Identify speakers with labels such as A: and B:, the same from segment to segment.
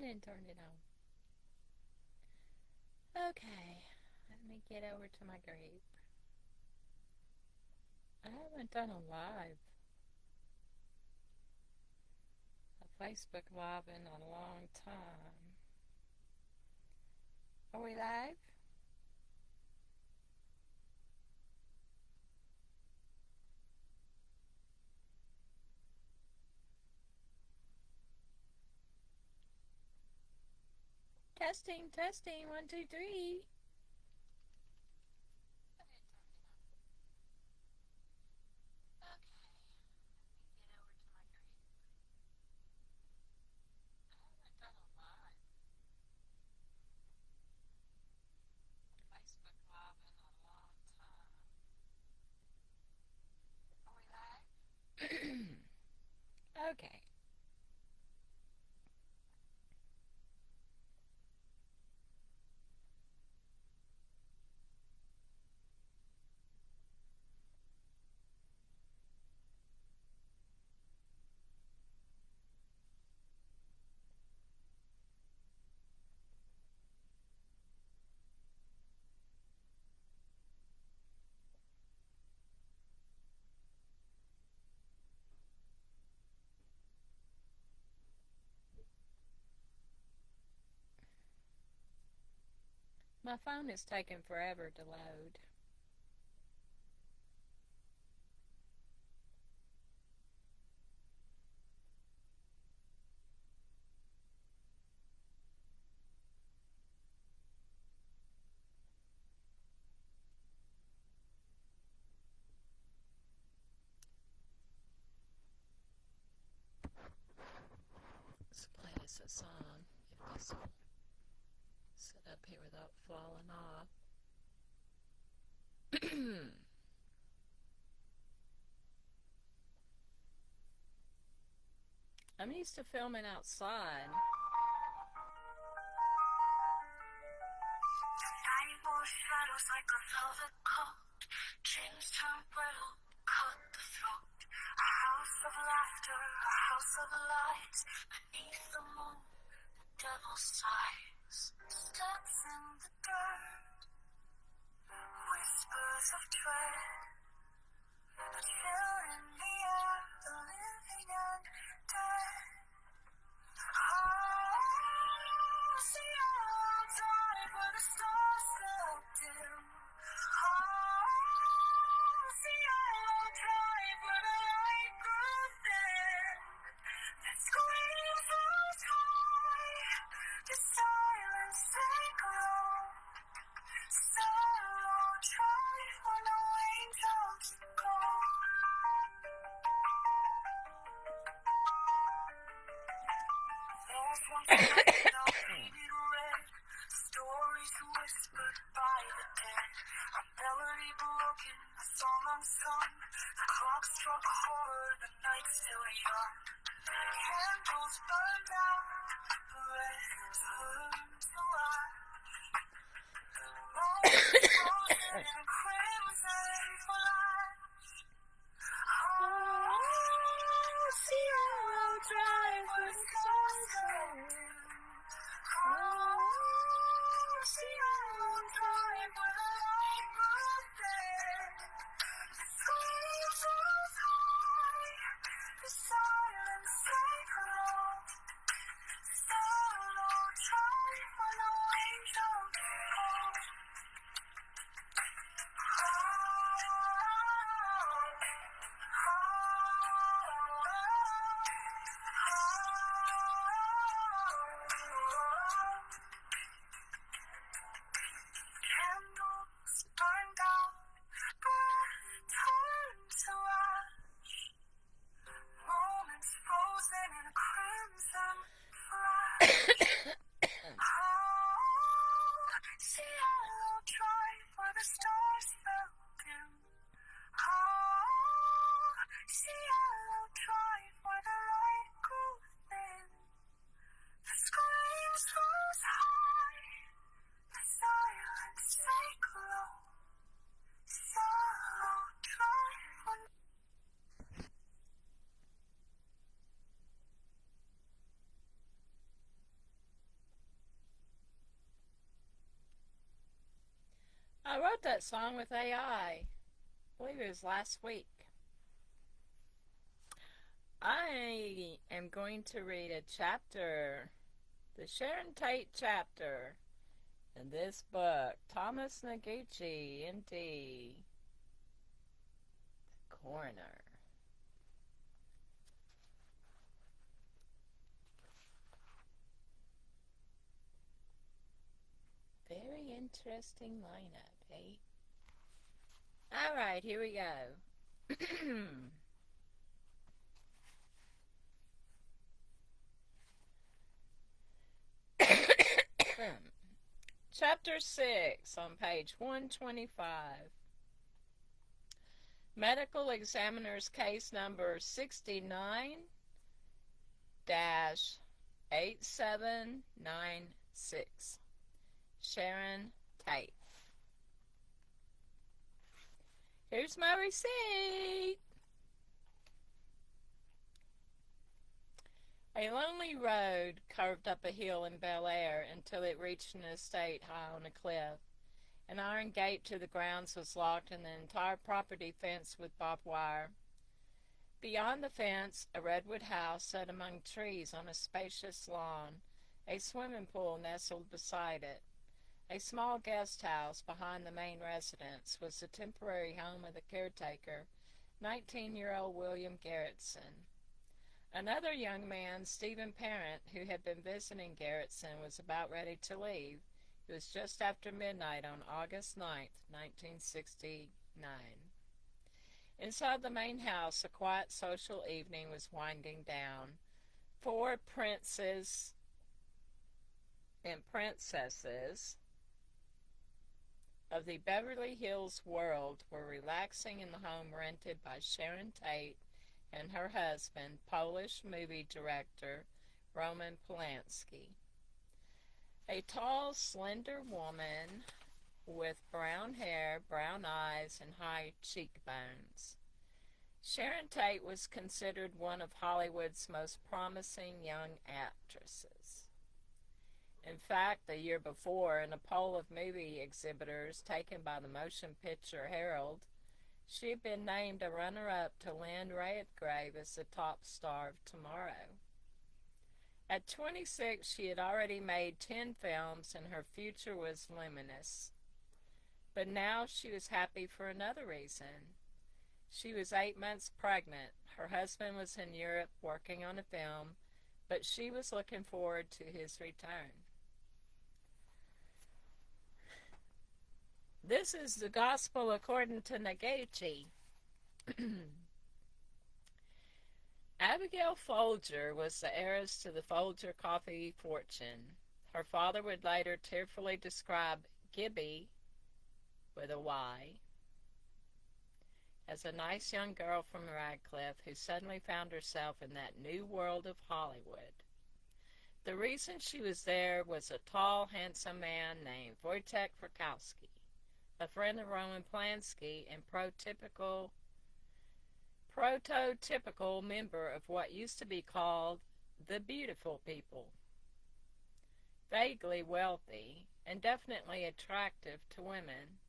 A: didn't turn it on. Okay, let me get over to my grape. I haven't done a Facebook live in a long time. Are we live? Testing, testing, 1, 2, 3. Okay. My phone is taking forever to load. Let's play us a song if this will sit up here without falling off. I'm used to filming outside. Shadows like a velvet coat, dreams turn brittle, cut the throat. A house of laughter, a house of lights, beneath the moon, the devil sighs. Steps in the dirt, whispers of dread, a chill in the air, the living and dead. Oh, see I'll drive where the stars go dim. Oh, see I'll drive where the light grew thin. That screams rose high, the silence sank low. So I'll drive where no angels go. There's one thing I'll painted red, stories whispered by the dead, a melody broken, a song unsung, the clock struck hard, the night still young. Candles burned out, breath turned to ash, bones frozen in crimson flash. Oh, see how I'll drive with stars so dim.
B: wrote that song with AI. I believe it was last week. I am going to read a chapter, the Sharon Tate chapter, in this book, Thomas Naguchi, ND, Coroner. Very interesting lineup, eh? Alright, here we go. Chapter 6 on page 125. Medical Examiner's Case Number 69-8796. Sharon Tate. Here's my receipt. A lonely road curved up a hill in Bel Air until it reached an estate high on a cliff. An iron gate to the grounds was locked and the entire property fenced with barbed wire. Beyond the fence, a redwood house set among trees on a spacious lawn. A swimming pool nestled beside it. A small guest house behind the main residence was the temporary home of the caretaker, 19-year-old William Garrettson. Another young man, Stephen Parent, who had been visiting Garrettson, was about ready to leave. It was just after midnight on August 9th, 1969. Inside the main house, a quiet social evening was winding down. 4 princes and princesses of the Beverly Hills world were relaxing in the home rented by Sharon Tate and her husband, Polish movie director Roman Polanski. A tall, slender woman with brown hair, brown eyes, and high cheekbones. Sharon Tate was considered one of Hollywood's most promising young actresses. In fact, the year before, in a poll of movie exhibitors taken by the Motion Picture Herald, she had been named a runner-up to Lynn Redgrave as the top star of tomorrow. At 26, she had already made 10 films and her future was luminous. But now she was happy for another reason. She was 8 months pregnant. Her husband was in Europe working on a film, but she was looking forward to his return. This is the gospel according to Naguchi. Abigail Folger was the heiress to the Folger coffee fortune. Her father would later tearfully describe Gibby, with a Y, as a nice young girl from Radcliffe who suddenly found herself in that new world of Hollywood. The reason she was there was a tall, handsome man named Wojtek Frykowski, a friend of Roman Polanski and prototypical member of what used to be called the beautiful people. Vaguely wealthy and definitely attractive to women,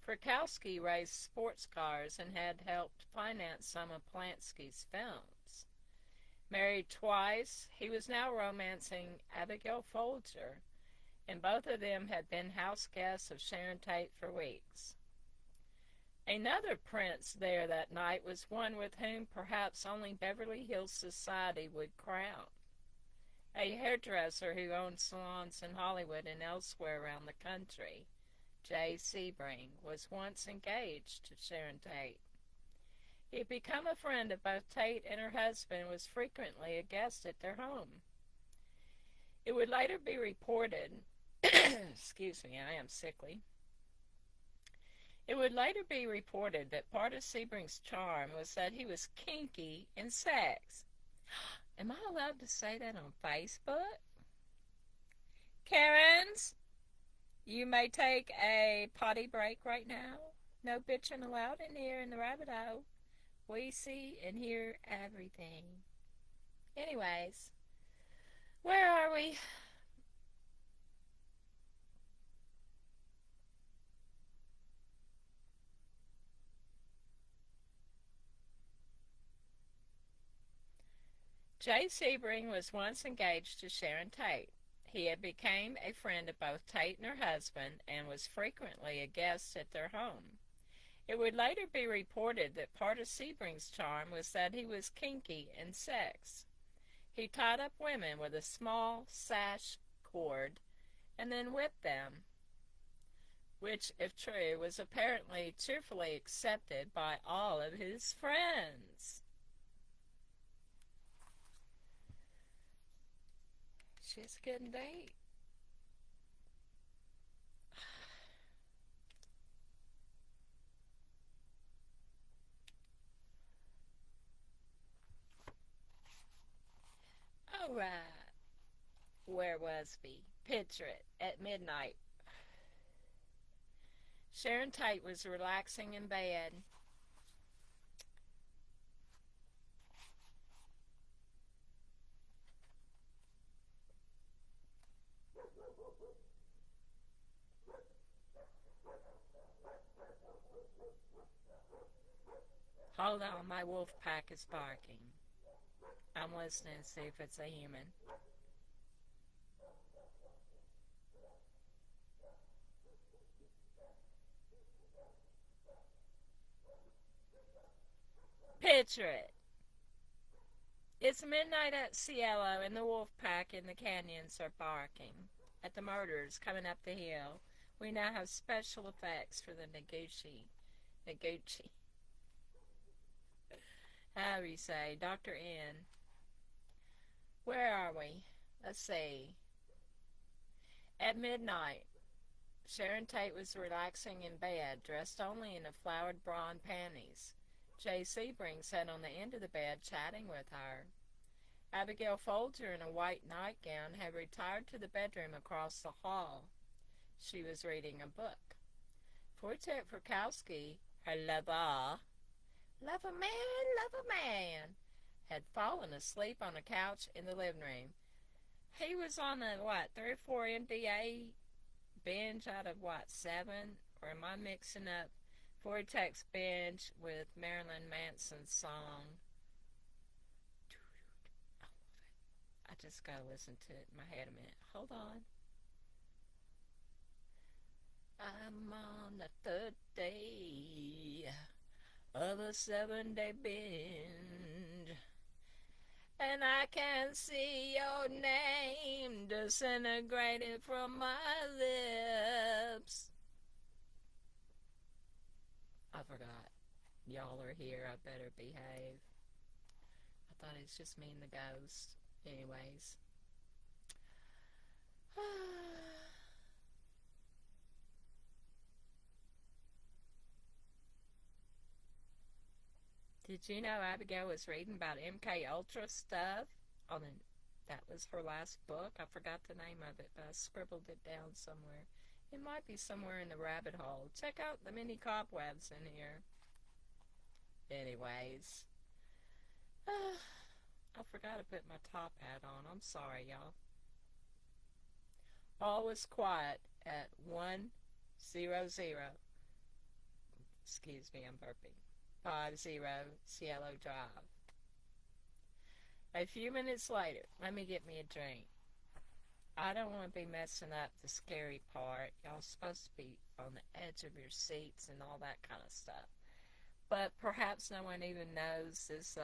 B: Frykowski raced sports cars and had helped finance some of Polanski's films. Married twice, he was now romancing Abigail Folger, and both of them had been house guests of Sharon Tate for weeks. Another prince there that night was one with whom perhaps only Beverly Hills society would crown. A hairdresser who owned salons in Hollywood and elsewhere around the country, Jay Sebring, was once engaged to Sharon Tate. He had become a friend of both Tate and her husband and was frequently a guest at their home. It would later be reported, excuse me, I am sickly. It would later be reported that part of Sebring's charm was that he was kinky in sex. Am I allowed to say that on Facebook? Karens, you may take a potty break right now. No bitching allowed in here in the rabbit hole. We see and hear everything. Anyways, where are we? Jay Sebring was once engaged to Sharon Tate. He had become a friend of both Tate and her husband and was frequently a guest at their home. It would later be reported that part of Sebring's charm was that he was kinky in sex. He tied up women with a small sash cord and then whipped them, which, if true, was apparently cheerfully accepted by all of his friends. She's getting deep. All right. Where was we? Picture it. At midnight. Sharon Tate was relaxing in bed. Hold on, my wolf pack is barking. I'm listening to see if it's a human. Picture it. It's midnight at Cielo, and the wolf pack in the canyons are barking at the murderers coming up the hill. We now have special effects for the Naguchi. How do you say? Dr. N. Where are we? Let's see. At midnight, Sharon Tate was relaxing in bed, dressed only in a flowered bra and panties. Jay Sebring sat on the end of the bed chatting with her. Abigail Folger, in a white nightgown, had retired to the bedroom across the hall. She was reading a book. Wojciech Frykowski, her lover, love a man, had fallen asleep on a couch in the living room. He was on a, 3 or 4 NBA binge out of, 7? Or am I mixing up Vortex binge with Marilyn Manson's song? I just gotta listen to it in my head a minute. Hold on. I'm on the 3rd day of a 7-day binge, and I can see your name disintegrating from my lips. I forgot. Y'all are here. I better behave. I thought it's just me and the ghost. Anyways. Did you know Abigail was reading about MK Ultra stuff? That was her last book. I forgot the name of it, but I scribbled it down somewhere. It might be somewhere in the rabbit hole. Check out the many cobwebs in here. Anyways. I forgot to put my top hat on. I'm sorry, y'all. All was quiet at 100. Excuse me, I'm burping. 50 Cielo Drive. A few minutes later, let me get me a drink. I don't want to be messing up the scary part. Y'all supposed to be on the edge of your seats and all that kind of stuff. But perhaps no one even knows this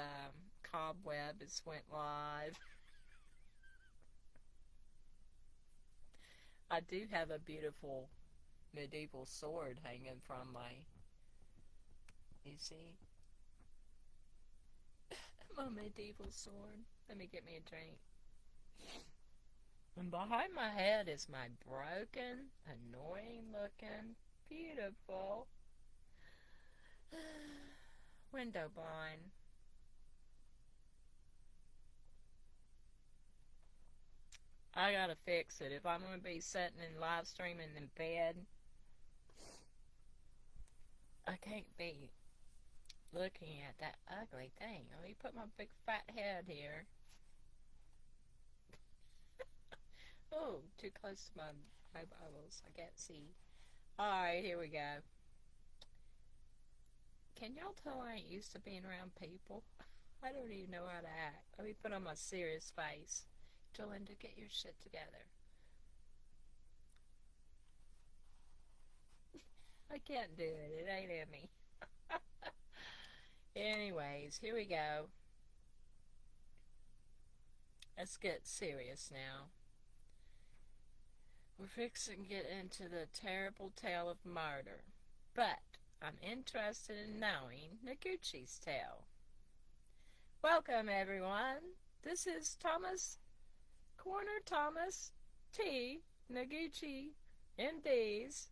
B: cobweb has went live. I do have a beautiful medieval sword hanging from my... You see? My medieval sword. Let me get me a drink. And behind my head is my broken, annoying looking, beautiful window blind. I gotta fix it. If I'm gonna be sitting and live streaming in bed, I can't be looking at that ugly thing. Let me put my big fat head here. Oh, too close to my eyeballs. I can't see. Alright, here we go. Can y'all tell I ain't used to being around people? I don't even know how to act. Let me put on my serious face. Tell Linda, get your shit together. I can't do it. It ain't in me. Anyways, here we go. Let's get serious now. We're fixing to get into the terrible tale of murder. But I'm interested in knowing Naguchi's tale. Welcome, everyone. This is Coroner Thomas T. Naguchi, MD's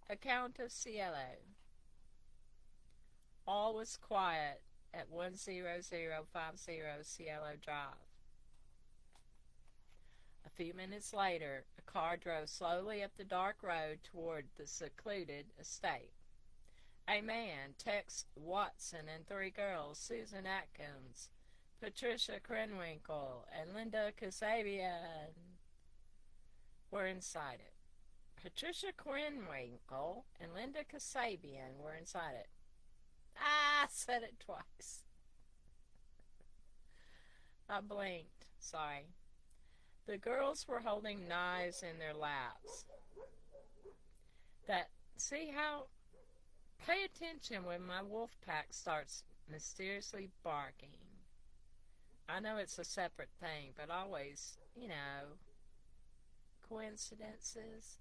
B: account of Cielo. All was quiet at 10050 Cielo Drive. A few minutes later, a car drove slowly up the dark road toward the secluded estate. A man, Tex Watson, and three girls, Susan Atkins, Patricia Krenwinkel, and Linda Kasabian, were inside it. Patricia Krenwinkel and Linda Kasabian were inside it. I said it twice. I blinked. Sorry. The girls were holding knives in their laps. Pay attention when my wolf pack starts mysteriously barking. I know it's a separate thing, but always, coincidences.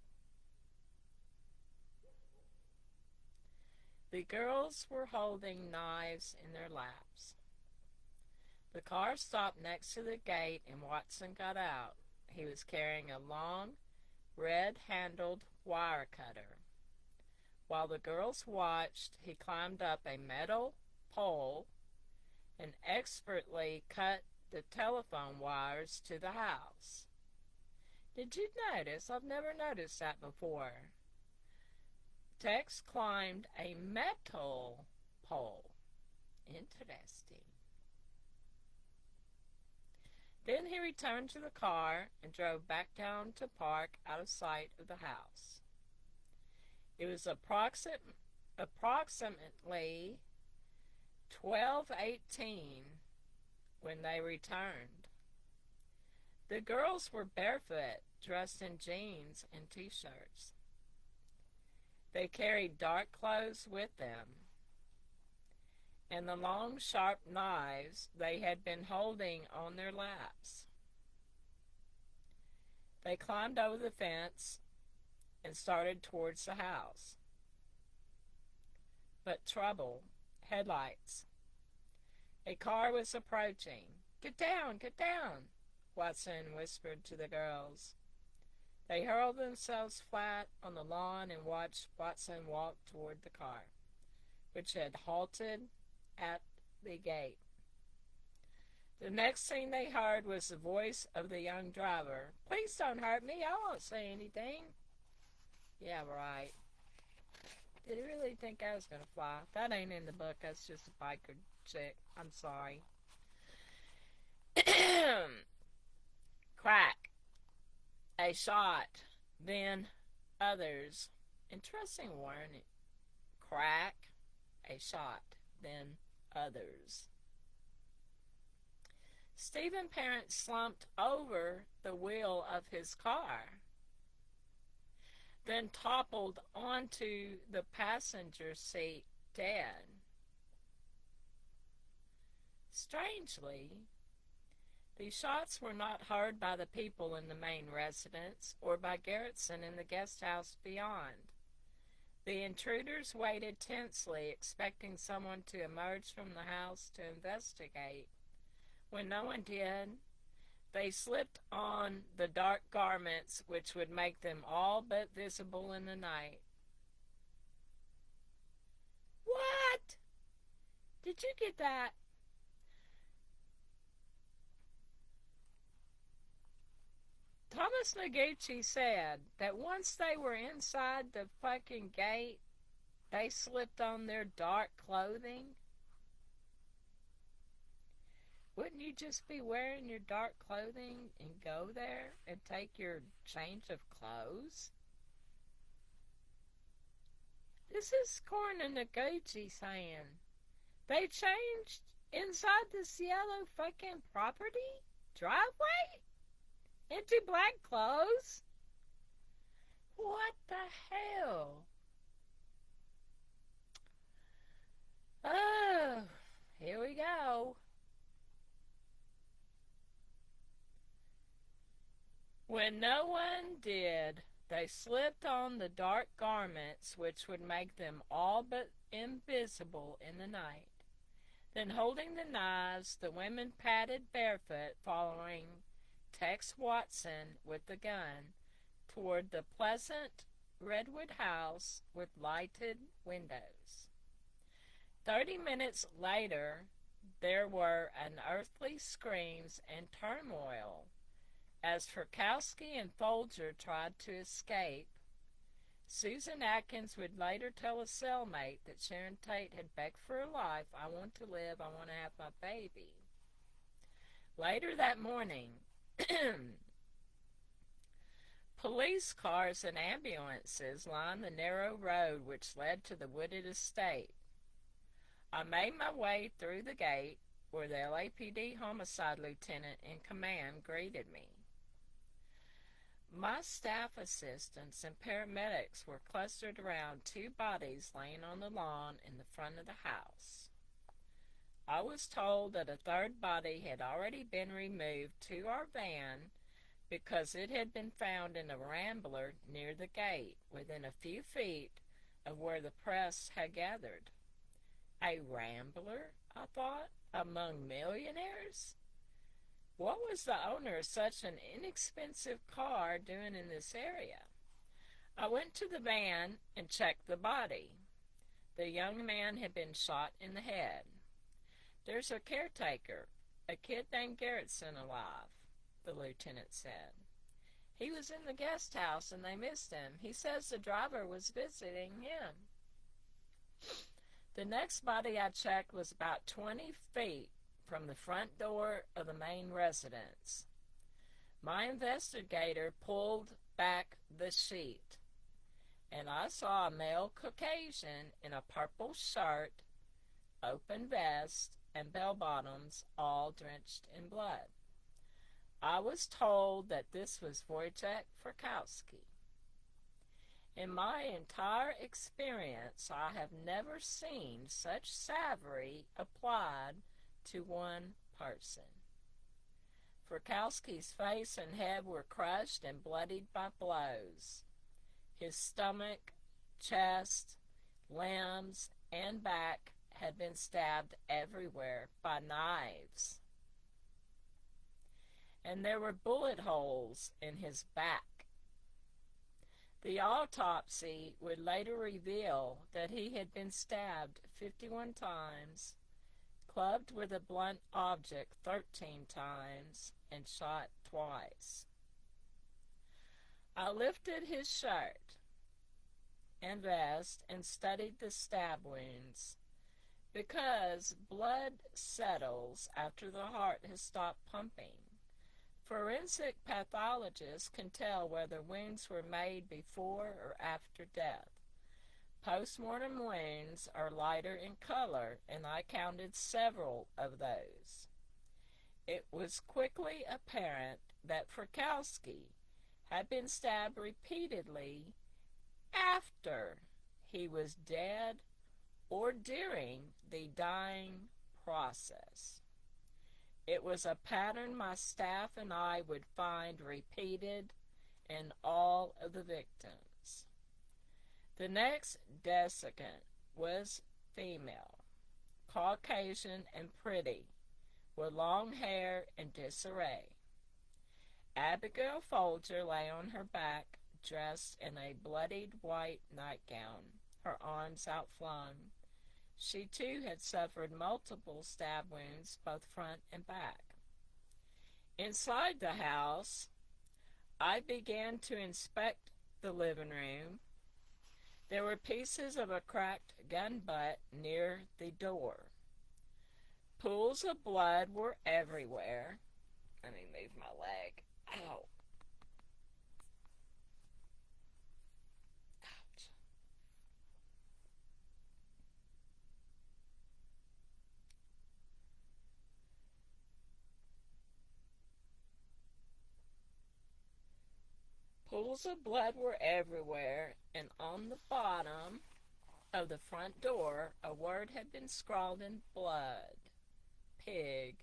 B: The girls were holding knives in their laps. The car stopped next to the gate and Watson got out. He was carrying a long, red-handled wire cutter. While the girls watched, he climbed up a metal pole and expertly cut the telephone wires to the house. Did you notice? I've never noticed that before. Tex climbed a metal pole. Interesting. Then he returned to the car and drove back down to park out of sight of the house. It was approximately 12:18 when they returned. The girls were barefoot, dressed in jeans and t-shirts. They carried dark clothes with them, and the long, sharp knives they had been holding on their laps. They climbed over the fence and started towards the house. But trouble. Headlights. A car was approaching. "Get down, get down," Watson whispered to the girls. They hurled themselves flat on the lawn and watched Watson walk toward the car, which had halted at the gate. The next thing they heard was the voice of the young driver. "Please don't hurt me. I won't say anything." Yeah, right. Did he really think I was going to fly? That ain't in the book. That's just a biker chick. I'm sorry. Crack. A shot. Then others. Interesting warning. Crack. A shot. Then others. Stephen Parent slumped over the wheel of his car, then toppled onto the passenger seat dead. Strangely, the shots were not heard by the people in the main residence or by Garrettson in the guest house beyond. The intruders waited tensely, expecting someone to emerge from the house to investigate. When no one did, they slipped on the dark garments which would make them all but visible in the night. What? Did you get that? Thomas Naguchi said that once they were inside the fucking gate, they slipped on their dark clothing. Wouldn't you just be wearing your dark clothing and go there and take your change of clothes? This is Coroner Naguchi saying They changed inside this yellow fucking property driveway into black clothes? What the hell? Oh, here we go. When no one did, they slipped on the dark garments which would make them all but invisible in the night. Then, holding the knives, the women padded barefoot, following Tex Watson with the gun, toward the pleasant redwood house with lighted windows. 30 minutes later, there were unearthly screams and turmoil as Frykowski and Folger tried to escape. Susan Atkins would later tell a cellmate that Sharon Tate had begged for her life. I want to live. I want to have my baby. Later that morning, police cars and ambulances lined the narrow road which led to the wooded estate. I made my way through the gate where the LAPD homicide lieutenant in command greeted me. My staff assistants and paramedics were clustered around two bodies laying on the lawn in the front of the house. I was told that a third body had already been removed to our van because it had been found in a rambler near the gate within a few feet of where the press had gathered. A rambler, I thought, among millionaires? What was the owner of such an inexpensive car doing in this area? I went to the van and checked the body. The young man had been shot in the head. There's a caretaker, a kid named Garrettson, alive, the lieutenant said. He was in the guest house and they missed him. He says the driver was visiting him. The next body I checked was about 20 feet from the front door of the main residence. My investigator pulled back the sheet, and I saw a male Caucasian in a purple shirt, open vest, and bell-bottoms, all drenched in blood. I was told that this was Wojciech Frykowski. In my entire experience, I have never seen such savagery applied to one person. Frykowski's face and head were crushed and bloodied by blows. His stomach, chest, limbs, and back had been stabbed everywhere by knives. And there were bullet holes in his back. The autopsy would later reveal that he had been stabbed 51 times, clubbed with a blunt object 13 times, and shot twice. I lifted his shirt and vest and studied the stab wounds. Because blood settles after the heart has stopped pumping, forensic pathologists can tell whether wounds were made before or after death. Postmortem wounds are lighter in color, and I counted several of those. It was quickly apparent that Frykowski had been stabbed repeatedly after he was dead or during the dying process. It was a pattern my staff and I would find repeated in all of the victims. The next desiccant was female, Caucasian and pretty, with long hair and disarray. Abigail Folger lay on her back, dressed in a bloodied white nightgown, her arms outflung. She too had suffered multiple stab wounds, both front and back. Inside the house, I began to inspect the living room. There were pieces of a cracked gun butt near the door. Pools of blood were everywhere. Let me move my leg. Ow. Ouch. Pools of blood were everywhere, and on the bottom of the front door a word had been scrawled in blood. Pig.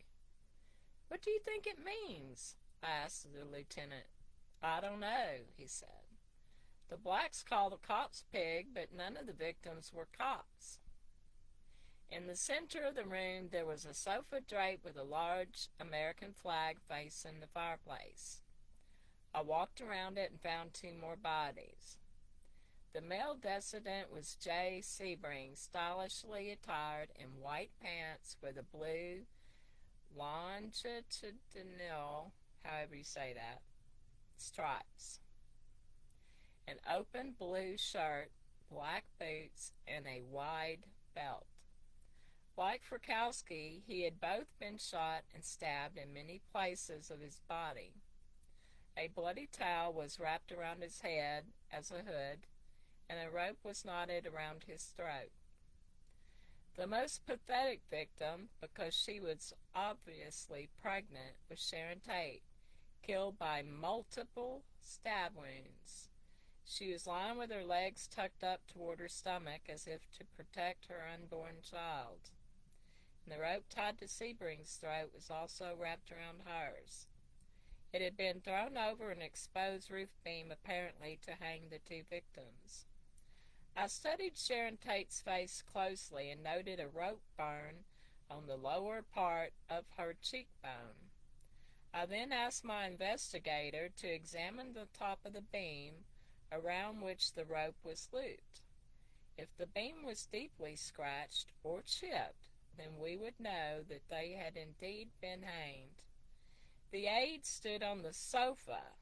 B: What do you think it means? I asked the lieutenant. I don't know, he said. The blacks called the cops pig, but none of the victims were cops. In the center of the room there was a sofa draped with a large American flag facing the fireplace. I walked around it and found two more bodies. The male decedent was J. Sebring, stylishly attired in white pants with a blue longitudinal, however you say that, stripes, an open blue shirt, black boots, and a wide belt. Like Frykowski, he had both been shot and stabbed in many places of his body. A bloody towel was wrapped around his head as a hood, and a rope was knotted around his throat. The most pathetic victim, because she was obviously pregnant, was Sharon Tate, killed by multiple stab wounds. She was lying with her legs tucked up toward her stomach as if to protect her unborn child. And the rope tied to Sebring's throat was also wrapped around hers. It had been thrown over an exposed roof beam, apparently to hang the two victims. I studied Sharon Tate's face closely and noted a rope burn on the lower part of her cheekbone. I then asked my investigator to examine the top of the beam around which the rope was looped. If the beam was deeply scratched or chipped, then we would know that they had indeed been hanged. The aide stood on the sofa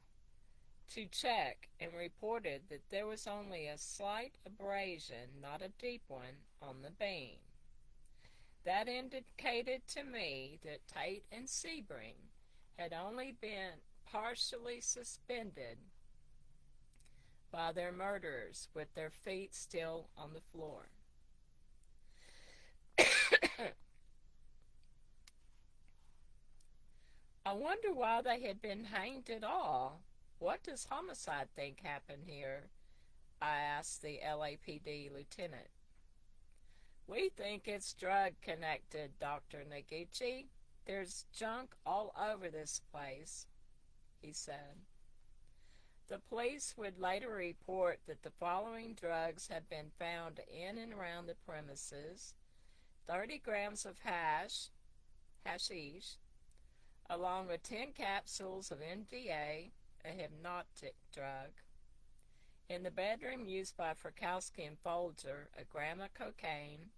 B: to check and reported that there was only a slight abrasion, not a deep one, on the beam. That indicated to me that Tate and Sebring had only been partially suspended by their murderers, with their feet still on the floor. I wonder why they had been hanged at all. What does homicide think happened here? I asked the LAPD lieutenant. We think it's drug-connected, Dr. Naguchi. There's junk all over this place, he said. The police would later report that the following drugs had been found in and around the premises: 30 grams of hashish, along with 10 capsules of MDA, a hypnotic drug. In the bedroom used by Frykowski and Folger, a gram of cocaine,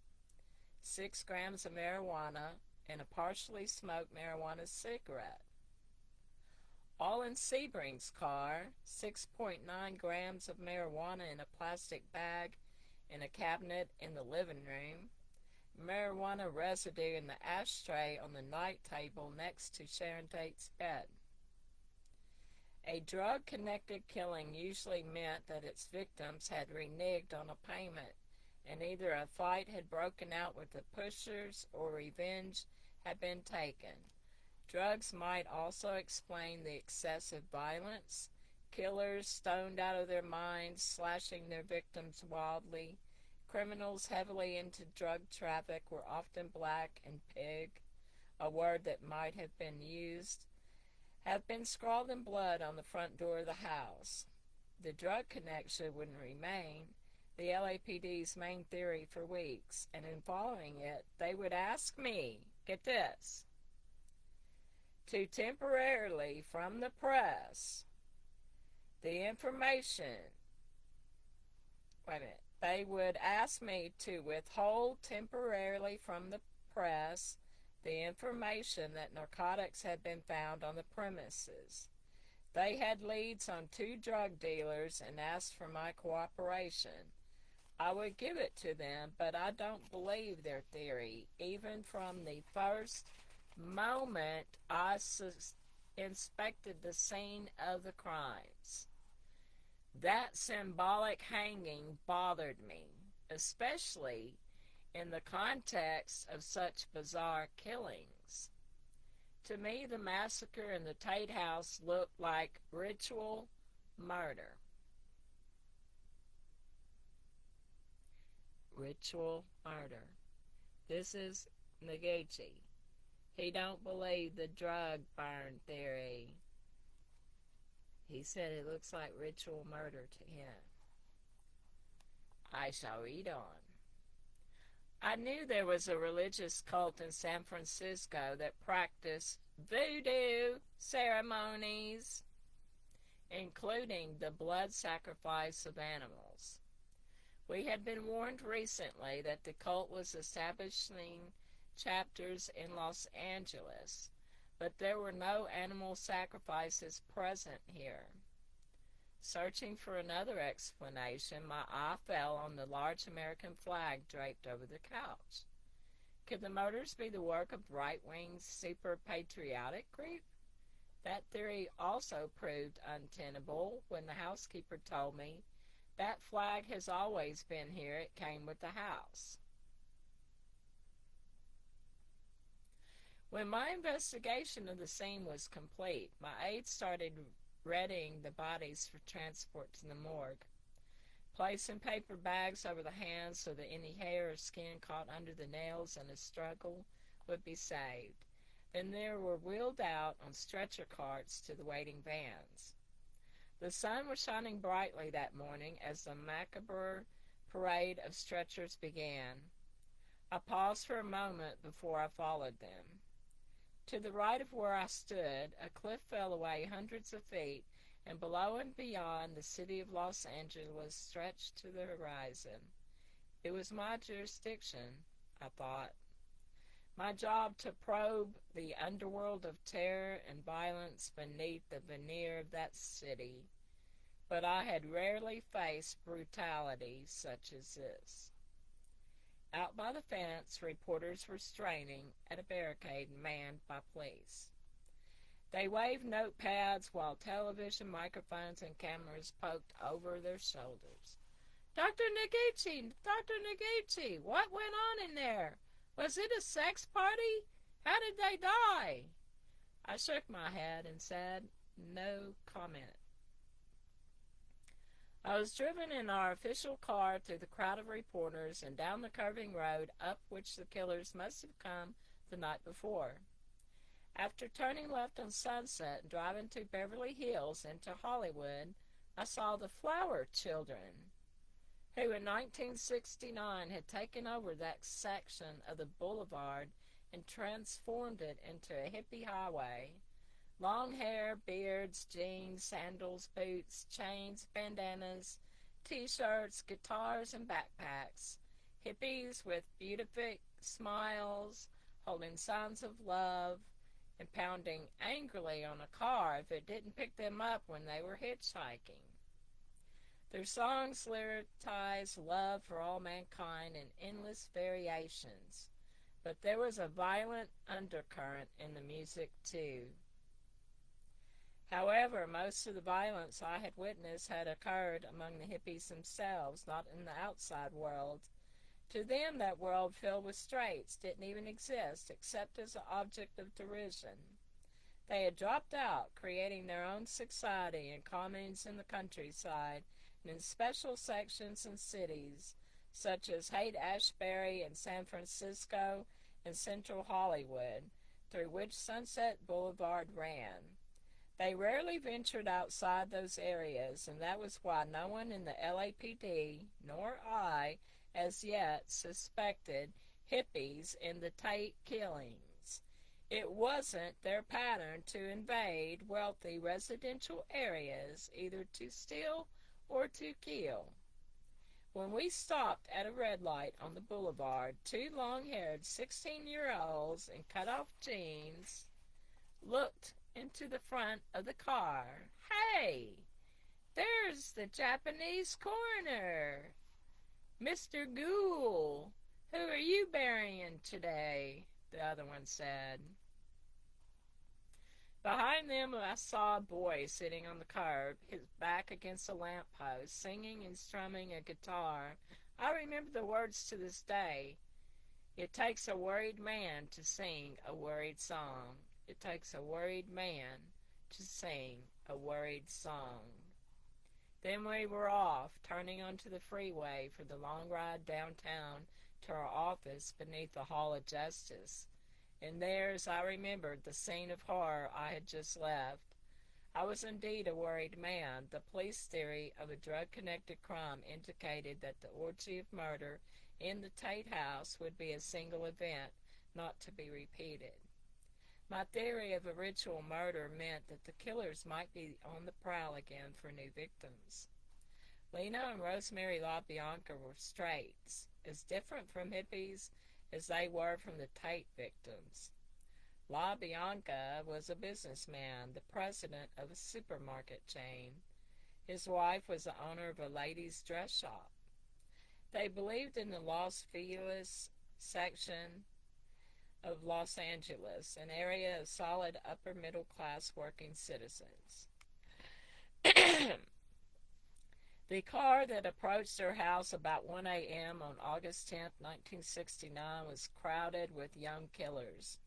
B: 6 grams of marijuana, and a partially smoked marijuana cigarette. All in Sebring's car, 6.9 grams of marijuana in a plastic bag in a cabinet in the living room, marijuana residue in the ashtray on the night table next to Sharon Tate's bed. A drug-connected killing usually meant that its victims had reneged on a payment, and either a fight had broken out with the pushers or revenge had been taken. Drugs might also explain the excessive violence. Killers stoned out of their minds, slashing their victims wildly. Criminals heavily into drug traffic were often black, and pig, a word that might have been used, have been scrawled in blood on the front door of the house. The drug connection would remain the LAPD's main theory for weeks, and in following it, they would ask me, get this, to temporarily from the press the information, they would ask me to withhold temporarily from the press the information that narcotics had been found on the premises. They had leads on 2 drug dealers and asked for my cooperation. I would give it to them, but I don't believe their theory, even from the first moment I inspected the scene of the crimes. That symbolic hanging bothered me, especially in the context of such bizarre killings. To me, the massacre in the Tate house looked like ritual murder. ritual murder. This is Naguchi. He don't believe the drug burn theory. He said it looks like ritual murder to him. I shall read on. I knew there was a religious cult in San Francisco that practiced voodoo ceremonies, including the blood sacrifice of animals. We had been warned recently that the cult was establishing chapters in Los Angeles, but there were no animal sacrifices present here. Searching for another explanation, my eye fell on the large American flag draped over the couch. Could the murders be the work of right-wing super-patriotic group? That theory also proved untenable when the housekeeper told me that flag has always been here. It came with the house. When my investigation of the scene was complete, my aide started readying the bodies for transport to the morgue, placing paper bags over the hands so that any hair or skin caught under the nails in a struggle would be saved. Then they were wheeled out on stretcher carts to the waiting vans. The sun was shining brightly that morning as the macabre parade of stretchers began. I paused for a moment before I followed them. To the right of where I stood, a cliff fell away hundreds of feet, and below and beyond the city of Los Angeles stretched to the horizon. It was my jurisdiction, I thought. My job to probe the underworld of terror and violence beneath the veneer of that city. But I had rarely faced brutality such as this. Out by the fence, reporters were straining at a barricade manned by police. They waved notepads while television microphones and cameras poked over their shoulders. Dr. Naguchi! Dr. Naguchi! What went on in there? Was it a sex party? How did they die? I shook my head and said, no comment. I was driven in our official car through the crowd of reporters and down the curving road up which the killers must have come the night before. After turning left on Sunset and driving to Beverly Hills into Hollywood, I saw the Flower Children, who in 1969 had taken over that section of the boulevard and transformed it into a hippie highway. Long hair, beards, jeans, sandals, boots, chains, bandanas, t-shirts, guitars, and backpacks. Hippies with beatific smiles, holding signs of love, and pounding angrily on a car if it didn't pick them up when they were hitchhiking. Their songs lyricized love for all mankind in endless variations, but there was a violent undercurrent in the music too. However, most of the violence I had witnessed had occurred among the hippies themselves, not in the outside world. To them, that world filled with straights didn't even exist, except as an object of derision. They had dropped out, creating their own society and communes in the countryside and in special sections in cities, such as Haight-Ashbury in San Francisco and Central Hollywood, through which Sunset Boulevard ran. They rarely ventured outside those areas, and that was why no one in the LAPD, nor I, as yet, suspected hippies in the Tate killings. It wasn't their pattern to invade wealthy residential areas, either to steal or to kill. When we stopped at a red light on the boulevard, two long-haired 16-year-olds in cut-off jeans looked into the front of the car. Hey, there's the Japanese coroner, Mr. Ghoul. Who are you burying today? The other one said. Behind them, I saw a boy sitting on the curb, his back against a lamppost, singing and strumming a guitar. I remember the words to this day. It takes a worried man to sing a worried song. It takes a worried man to sing a worried song. Then we were off, turning onto the freeway for the long ride downtown to our office beneath the Hall of Justice. And there, as I remembered, the scene of horror I had just left. I was indeed a worried man. The police theory of a drug-connected crime indicated that the orgy of murder in the Tate house would be a single event, not to be repeated. My theory of a ritual murder meant that the killers might be on the prowl again for new victims. Lena and Rosemary LaBianca were straights, as different from hippies as they were from the Tate victims. LaBianca was a businessman, the president of a supermarket chain. His wife was the owner of a ladies' dress shop. They believed in the Los Feliz section of Los Angeles, an area of solid upper-middle-class working citizens. The car that approached their house about 1 a.m. on August 10, 1969, was crowded with young killers.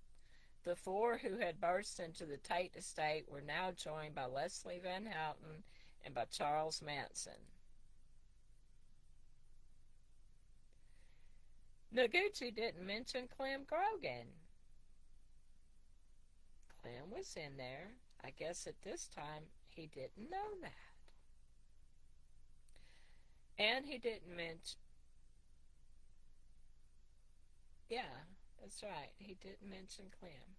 B: The four who had burst into the Tate estate were now joined by Leslie Van Houten and by Charles Manson. Naguchi didn't mention Clem Grogan. Clem was in there. I guess at this time he didn't know that. And he didn't mention... Yeah, that's right. He didn't mention Clem.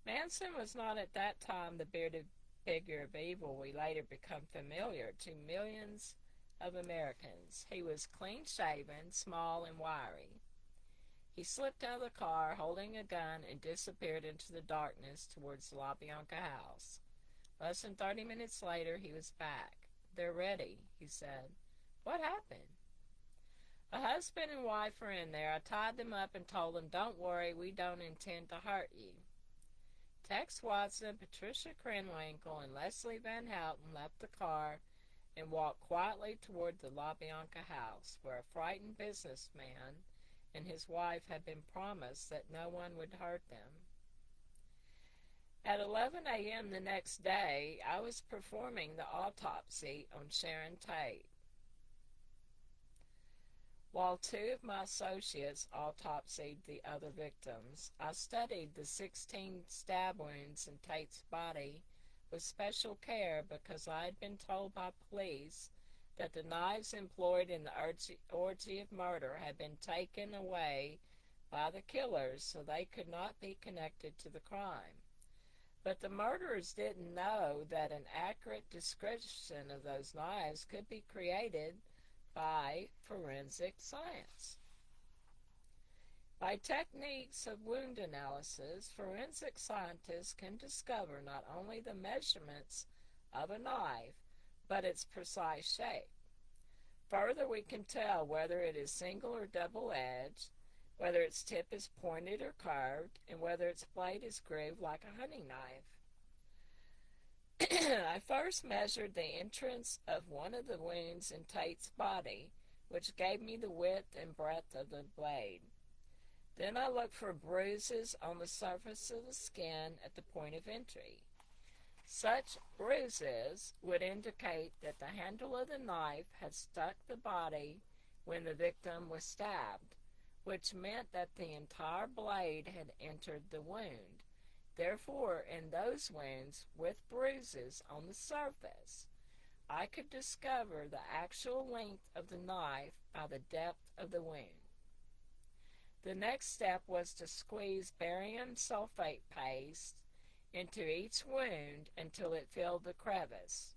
B: Manson was not at that time the bearded figure of evil we later become familiar to millions of Americans. He was clean-shaven, small, and wiry. He slipped out of the car, holding a gun, and disappeared into the darkness towards the LaBianca house. Less than 30 minutes later, he was back. "They're ready," he said. "What happened?" "A husband and wife are in there. I tied them up and told them, 'Don't worry, we don't intend to hurt you.'" Tex Watson, Patricia Krenwinkel, and Leslie Van Houten left the car and walked quietly toward the LaBianca house, where a frightened businessman and his wife had been promised that no one would hurt them. At 11 a.m. the next day, I was performing the autopsy on Sharon Tate. While two of my associates autopsied the other victims, I studied the 16 stab wounds in Tate's body with special care because I had been told by police that the knives employed in the orgy of murder had been taken away by the killers so they could not be connected to the crime. But the murderers didn't know that an accurate description of those knives could be created by forensic science. By techniques of wound analysis, forensic scientists can discover not only the measurements of a knife, but its precise shape. Further, we can tell whether it is single or double-edged, whether its tip is pointed or curved, and whether its blade is grooved like a hunting knife. I first measured the entrance of one of the wounds in Tate's body, which gave me the width and breadth of the blade. Then I looked for bruises on the surface of the skin at the point of entry. Such bruises would indicate that the handle of the knife had struck the body when the victim was stabbed, which meant that the entire blade had entered the wound. Therefore, in those wounds with bruises on the surface, I could discover the actual length of the knife by the depth of the wound. The next step was to squeeze barium sulfate paste into each wound until it filled the crevice.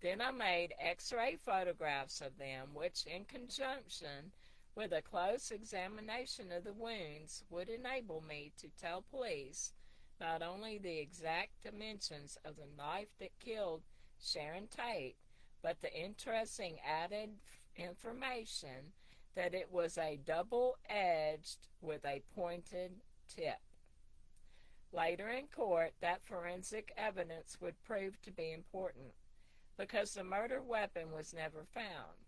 B: Then I made X-ray photographs of them, which, in conjunction with a close examination of the wounds, would enable me to tell police not only the exact dimensions of the knife that killed Sharon Tate, but the interesting added information that it was a double-edged with a pointed tip. Later in court, that forensic evidence would prove to be important because the murder weapon was never found.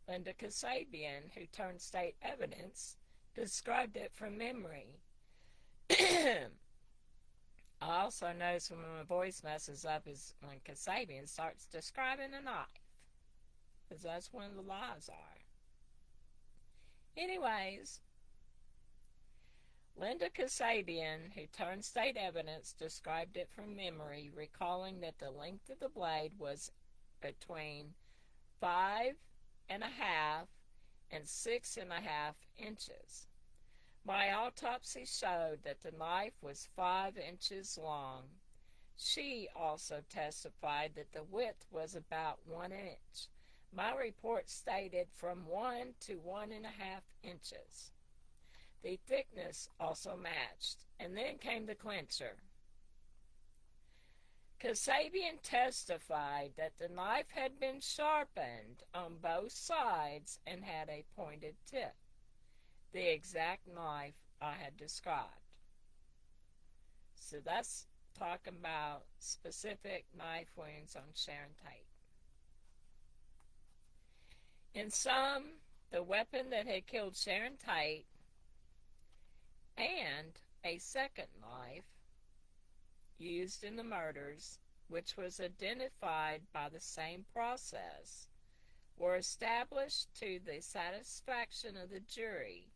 B: Linda Kasabian, who turned state evidence, described it from memory. I also notice when my voice messes up is when Kasabian starts describing a knife. because that's when the lies are. Anyways, Linda Kasabian, who turned state evidence, described it from memory, recalling that the length of the blade was between 5.5 and 6.5 inches. My autopsy showed that the knife was 5 inches long. She also testified that the width was about 1 inch. My report stated from 1 to 1.5 inches. The thickness also matched, and then came the clincher. Kasabian testified that the knife had been sharpened on both sides and had a pointed tip, the exact knife I had described. So that's talking about specific knife wounds on Sharon Tate. In sum, the weapon that had killed Sharon Tate and a second knife used in the murders, which was identified by the same process, were established to the satisfaction of the jury,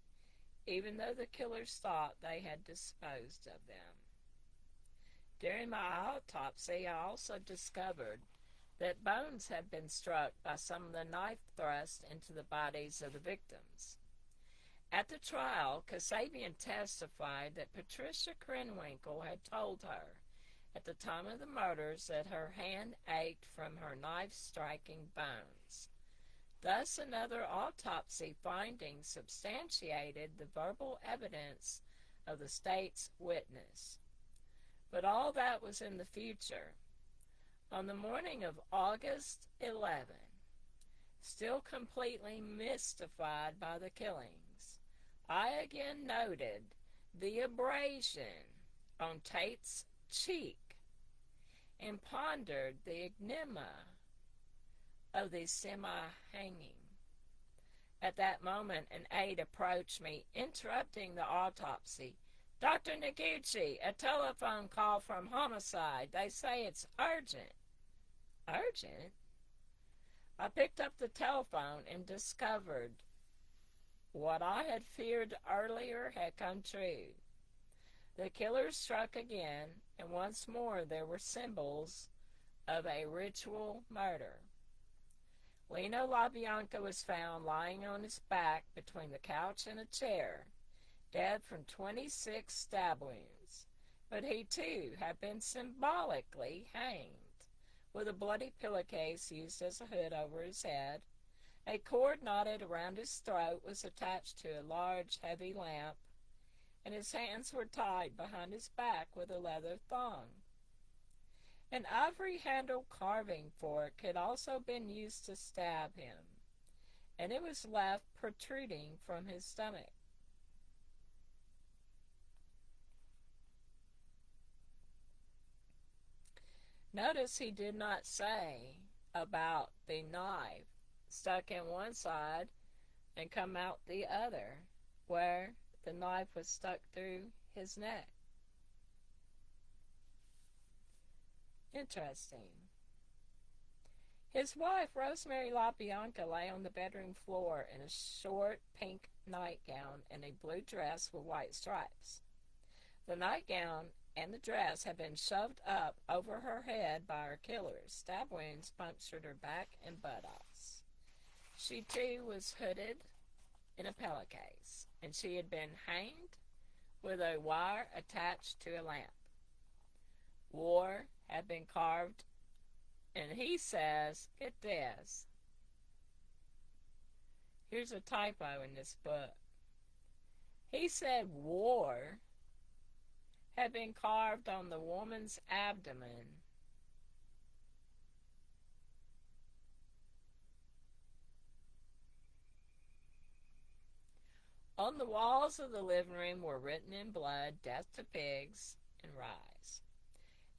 B: even though the killers thought they had disposed of them. During my autopsy, I also discovered that bones had been struck by some of the knife thrusts into the bodies of the victims. At the trial, Kasabian testified that Patricia Krenwinkel had told her at the time of the murders that her hand ached from her knife striking bones. Thus, another autopsy finding substantiated the verbal evidence of the state's witness. But all that was in the future. On the morning of August 11, still completely mystified by the killings, I again noted the abrasion on Tate's cheek and pondered the enigma of the semi-hanging. At that moment, an aide approached me, interrupting the autopsy. "Dr. Naguchi, a telephone call from homicide. They say it's urgent." Urgent? I picked up the telephone and discovered what I had feared earlier had come true. The killers struck again, and once more there were symbols of a ritual murder. Lino LaBianca was found lying on his back between the couch and a chair, dead from 26 stab wounds, but he too had been symbolically hanged, with a bloody pillowcase used as a hood over his head. A cord knotted around his throat was attached to a large, heavy lamp, and his hands were tied behind his back with a leather thong. An ivory-handled carving fork had also been used to stab him, and it was left protruding from his stomach. Notice he did not say about the knife stuck in one side and come out the other, where the knife was stuck through his neck. Interesting. His wife, Rosemary LaBianca, lay on the bedroom floor in a short pink nightgown and a blue dress with white stripes. The nightgown and the dress had been shoved up over her head by her killers. Stab wounds punctured her back and buttocks. She too was hooded in a pillowcase, and she had been hanged with a wire attached to a lamp. War had been carved, and he says, get this, here's a typo in this book. He said war had been carved on the woman's abdomen. On the walls of the living room were written in blood, "Death to pigs," and "Rise."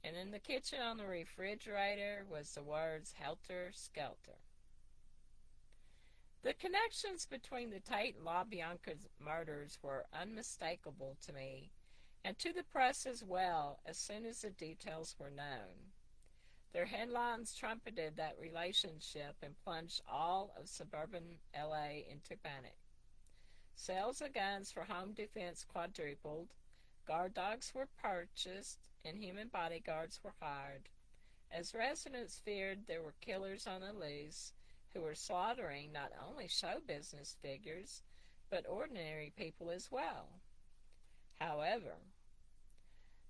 B: And in the kitchen on the refrigerator was the words "Helter Skelter." The connections between the Tate and LaBianca's murders were unmistakable to me, and to the press as well, as soon as the details were known. Their headlines trumpeted that relationship and plunged all of suburban LA into panic. Sales of guns for home defense quadrupled, guard dogs were purchased, and human bodyguards were hired, as residents feared there were killers on the loose who were slaughtering not only show business figures, but ordinary people as well. However,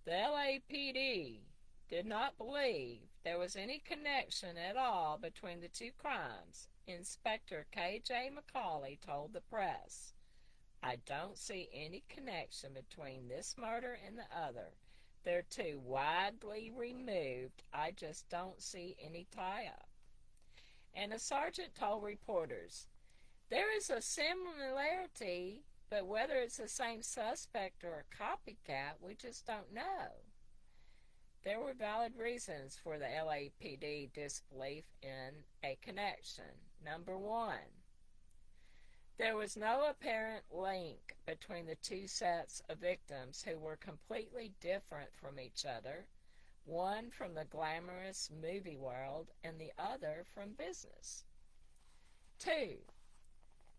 B: the LAPD did not believe there was any connection at all between the two crimes. Inspector K.J. McCauley told the press, "I don't see any connection between this murder and the other. They're too widely removed. I just don't see any tie-up." And a sergeant told reporters, "There is a similarity, but whether it's the same suspect or a copycat, we just don't know." There were valid reasons for the LAPD disbelief in a connection. Number one, there was no apparent link between the two sets of victims who were completely different from each other, one from the glamorous movie world and the other from business. 2.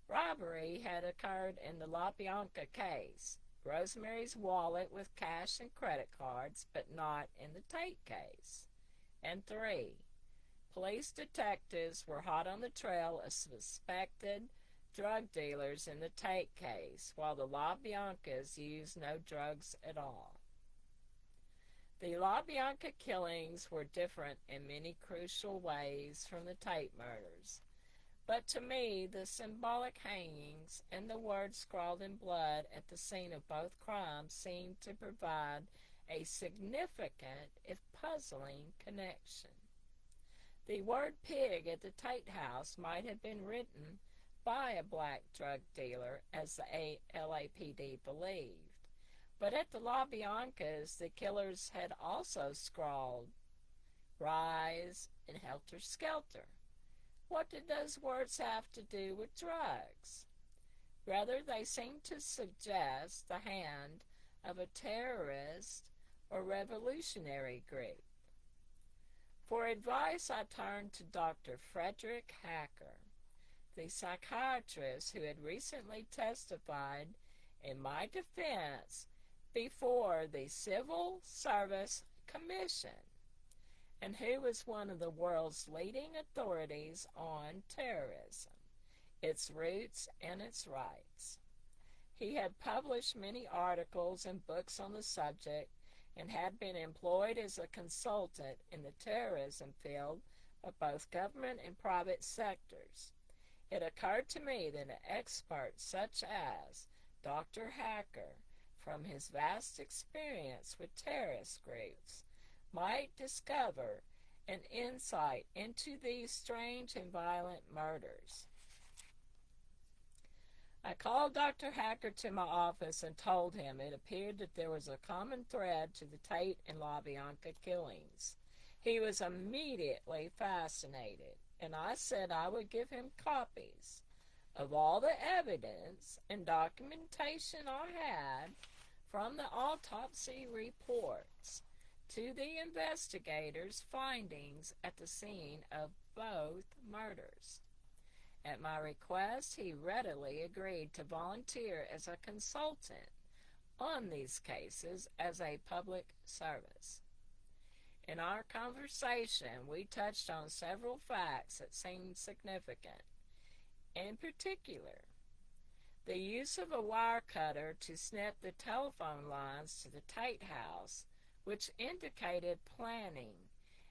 B: Robbery had occurred in the La Bianca case, Rosemary's wallet with cash and credit cards, but not in the Tate case. And 3. Police detectives were hot on the trail of suspected drug dealers in the Tate case, while the La Biancas used no drugs at all. The La Bianca killings were different in many crucial ways from the Tate murders, but to me the symbolic hangings and the words scrawled in blood at the scene of both crimes seemed to provide a significant, if puzzling, connection. The word pig at the Tate house might have been written by a black drug dealer, as the LAPD believed. But at the La Biancas, the killers had also scrawled "Rise" and "Helter Skelter." What did those words have to do with drugs? Rather, they seemed to suggest the hand of a terrorist or revolutionary group. For advice, I turned to Dr. Frederick Hacker, the psychiatrist who had recently testified in my defense before the Civil Service Commission, and who was one of the world's leading authorities on terrorism, its roots and its rights. He had published many articles and books on the subject and had been employed as a consultant in the terrorism field of both government and private sectors. It occurred to me that an expert such as Dr. Hacker, from his vast experience with terrorist groups, might discover an insight into these strange and violent murders. I called Dr. Hacker to my office and told him it appeared that there was a common thread to the Tate and La Bianca killings. He was immediately fascinated, and I said I would give him copies of all the evidence and documentation I had from the autopsy reports to the investigators' findings at the scene of both murders. At my request, he readily agreed to volunteer as a consultant on these cases as a public service. In our conversation, we touched on several facts that seemed significant. In particular, the use of a wire cutter to snip the telephone lines to the Tate house, which indicated planning,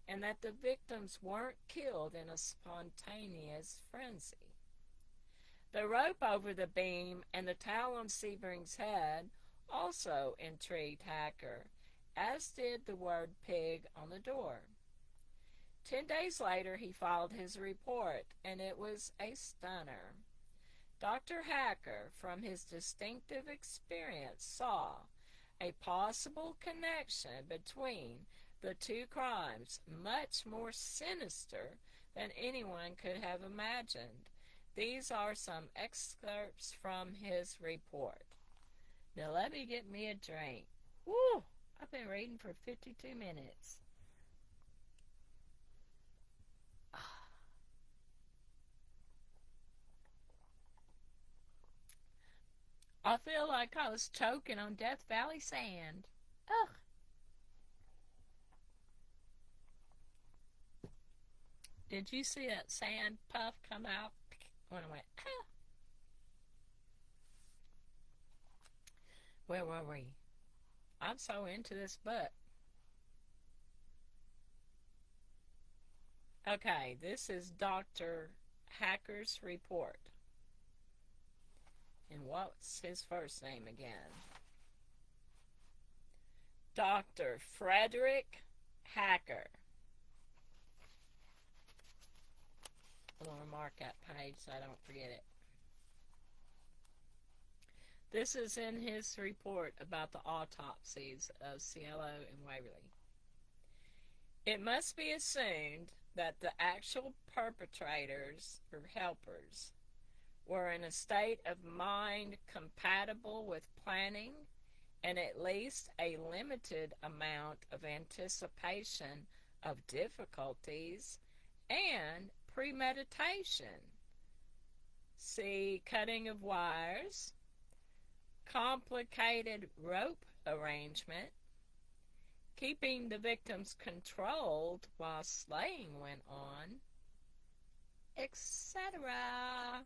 B: and that the victims weren't killed in a spontaneous frenzy. The rope over the beam and the towel on Sebring's head also intrigued Hacker, as did the word pig on the door. 10 days later, he filed his report, and it was a stunner. Dr. Hacker, from his distinctive experience, saw a possible connection between the two crimes, much more sinister than anyone could have imagined. These are some excerpts from his report. Now let me get me a drink. Woo! I've been reading for 52 minutes. I feel like I was choking on Death Valley sand. Ugh. Did you see that sand puff come out when I went, ah? Where were we? I'm so into this book. Okay, this is Dr. Hacker's report. And what's his first name again? Dr. Frederick Hacker. I'm going to mark that page so I don't forget it. This is in his report about the autopsies of Cielo and Waverly. It must be assumed that the actual perpetrators or helpers were in a state of mind compatible with planning and at least a limited amount of anticipation of difficulties and premeditation. See cutting of wires, complicated rope arrangement, keeping the victims controlled while slaying went on, etc.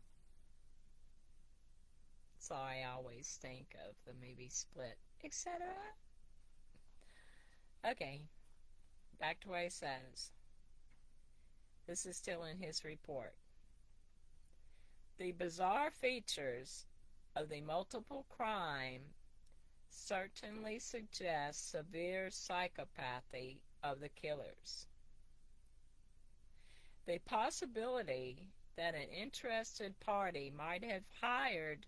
B: Sorry, I always think of the movie Split, etc. Okay, back to what he says. This is still in his report. The bizarre features of the multiple crime certainly suggest severe psychopathy of the killers. The possibility that an interested party might have hired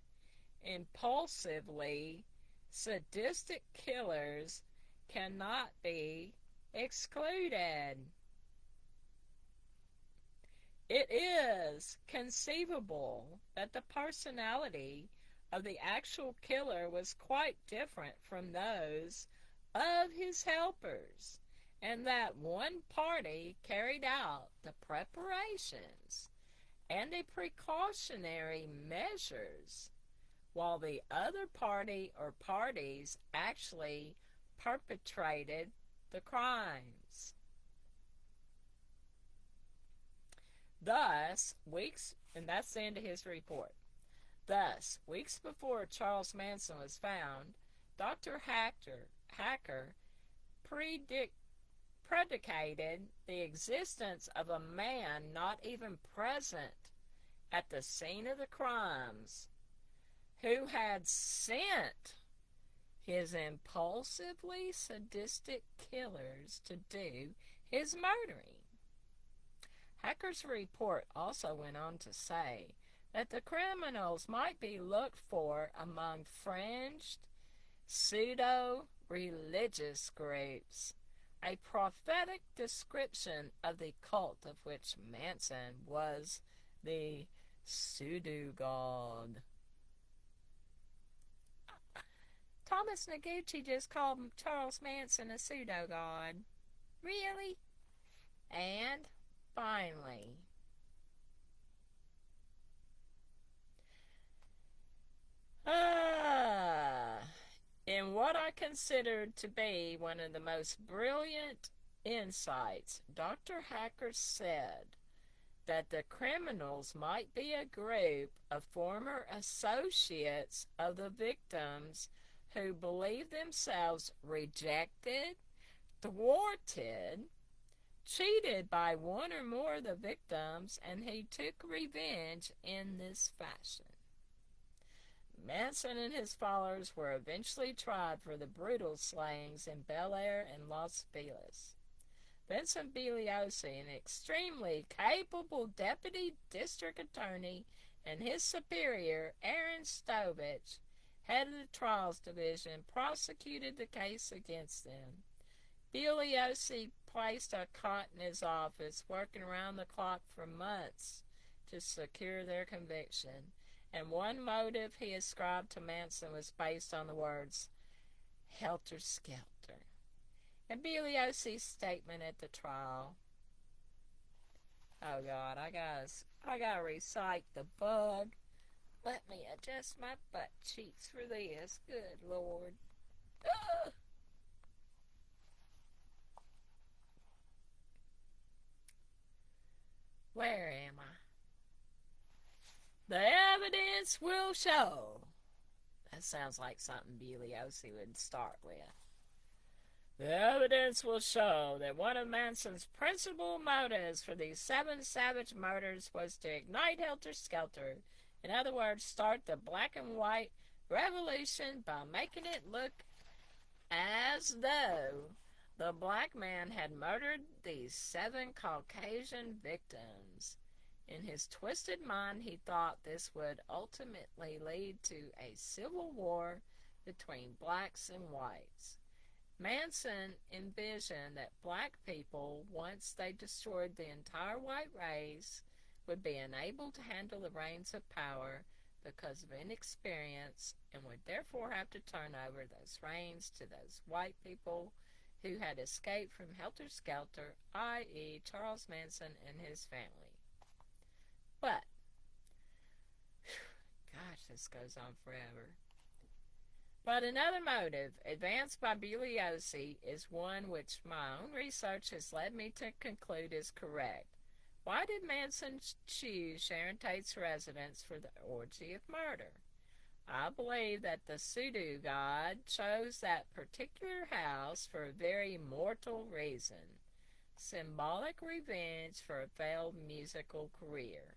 B: impulsively sadistic killers cannot be excluded. It is conceivable that the personality of the actual killer was quite different from those of his helpers, and that one party carried out the preparations and the precautionary measures, while the other party or parties actually perpetrated the crimes. Thus, and that's the end of his report. Thus, weeks before Charles Manson was found, Dr. Hacker predicated the existence of a man not even present at the scene of the crimes, who had sent his impulsively sadistic killers to do his murdering. Hacker's report also went on to say that the criminals might be looked for among fringed, pseudo-religious groups, a prophetic description of the cult of which Manson was the pseudo-god. Thomas Naguchi just called Charles Manson a pseudo-god. Really? And finally, in what I considered to be one of the most brilliant insights, Dr. Hacker said that the criminals might be a group of former associates of the victims who believed themselves rejected, thwarted, cheated by one or more of the victims, and he took revenge in this fashion. Manson and his followers were eventually tried for the brutal slayings in Bel Air and Las Vegas. Vincent Bugliosi, an extremely capable deputy district attorney, and his superior, Aaron Stovich, head of the trials division, prosecuted the case against them. Bugliosi placed a cot in his office, working around the clock for months to secure their conviction. And one motive he ascribed to Manson was based on the words helter-skelter. And Bugliosi's statement at the trial. Oh God, I gotta recite the bug Let me adjust my butt cheeks for this. Good Lord. Ugh. Where am I? The evidence will show. That sounds like something Bugliosi would start with. The evidence will show that one of Manson's principal motives for these 7 savage murders was to ignite helter-skelter. In other words, start the black and white revolution by making it look as though the black man had murdered these 7 Caucasian victims. In his twisted mind, he thought this would ultimately lead to a civil war between blacks and whites. Manson envisioned that black people, once they destroyed the entire white race, would be unable to handle the reins of power because of inexperience and would therefore have to turn over those reins to those white people who had escaped from helter-skelter, i.e. Charles Manson and his family. But, gosh, this goes on forever. But another motive, advanced by Bugliosi, is one which my own research has led me to conclude is correct. Why did Manson choose Sharon Tate's residence for the orgy of murder? I believe that the Sudo god chose that particular house for a very mortal reason: symbolic revenge for a failed musical career.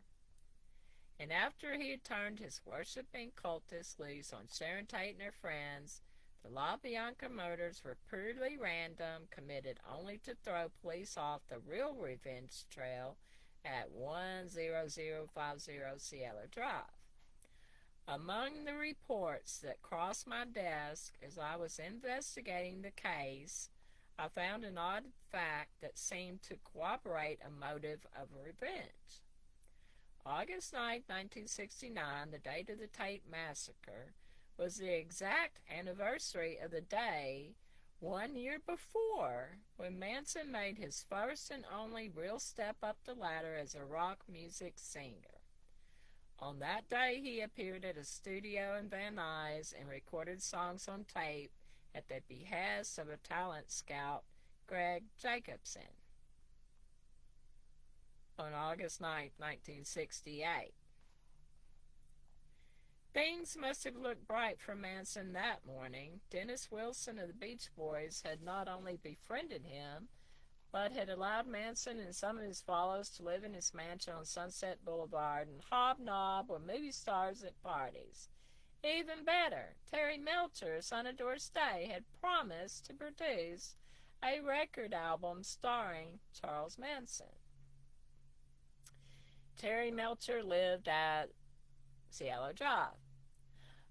B: And after he had turned his worshipping cultists loose on Sharon Tate and her friends, the La Bianca murders were purely random, committed only to throw police off the real revenge trail at 10050 Cielo Drive. Among the reports that crossed my desk as I was investigating the case, I found an odd fact that seemed to corroborate a motive of revenge. August 9, 1969, the date of the Tate massacre, was the exact anniversary of the day 1 year before when Manson made his first and only real step up the ladder as a rock music singer. On that day, he appeared at a studio in Van Nuys and recorded songs on tape at the behest of a talent scout, Greg Jacobson. On August 9, 1968. Things must have looked bright for Manson that morning. Dennis Wilson of the Beach Boys had not only befriended him, but had allowed Manson and some of his followers to live in his mansion on Sunset Boulevard and hobnob with movie stars at parties. Even better, Terry Melcher, son of Doris Day, had promised to produce a record album starring Charles Manson. Terry Melcher lived at Cielo Drive.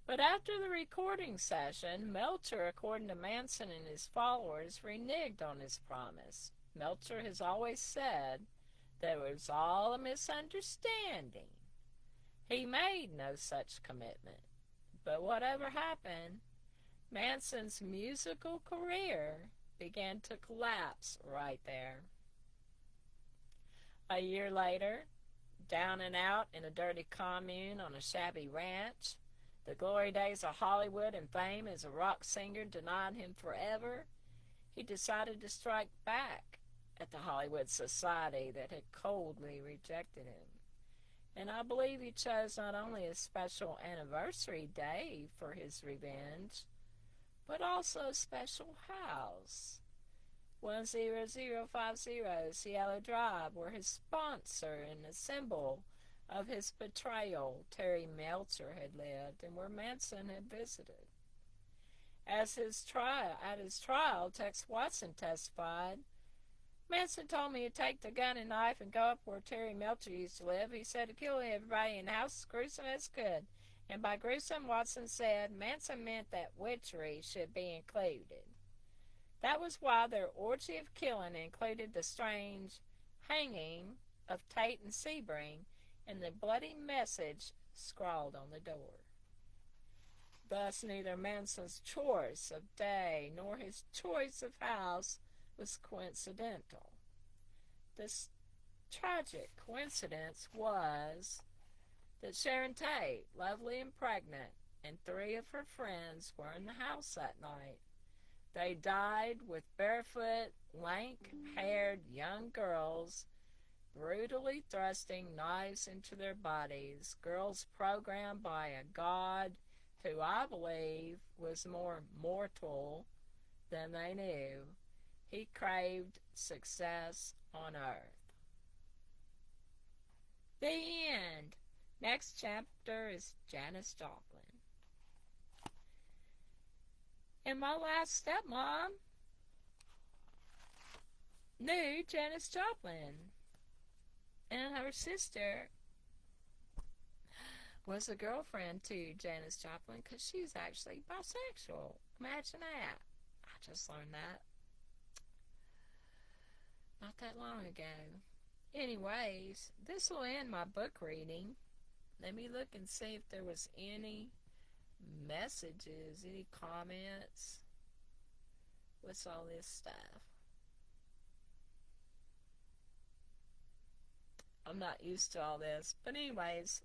B: But after the recording session, Melcher, according to Manson and his followers, reneged on his promise. Melcher has always said that it was all a misunderstanding. He made no such commitment. But whatever happened, Manson's musical career began to collapse right there. A year later, down and out in a dirty commune on a shabby ranch, the glory days of Hollywood and fame as a rock singer denied him forever, he decided to strike back at the Hollywood society that had coldly rejected him. And I believe he chose not only a special anniversary day for his revenge, but also a special house, 10050 Cielo Drive, where his sponsor and a symbol of his betrayal, Terry Melcher, had lived, and where Manson had visited. At his trial, Tex Watson testified, Manson told me to take the gun and knife and go up where Terry Melcher used to live. He said to kill everybody in the house as gruesome as could. And by gruesome, Watson said Manson meant that witchery should be included. That was why their orgy of killing included the strange hanging of Tate and Sebring and the bloody message scrawled on the door. Thus, neither Manson's choice of day nor his choice of house was coincidental. This tragic coincidence was that Sharon Tate, lovely and pregnant, and 3 of her friends were in the house that night. They died with barefoot, lank-haired young girls brutally thrusting knives into their bodies, girls programmed by a god who I believe was more mortal than they knew. He craved success on earth. The end. Next chapter is Janis Joplin. And my last stepmom knew Janis Joplin. And her sister was a girlfriend to Janis Joplin because she's actually bisexual. Imagine that. I just learned that not that long ago. Anyways, this will end my book reading. Let me look and see if there was any messages, any comments. What's all this stuff? I'm not used to all this. But anyways,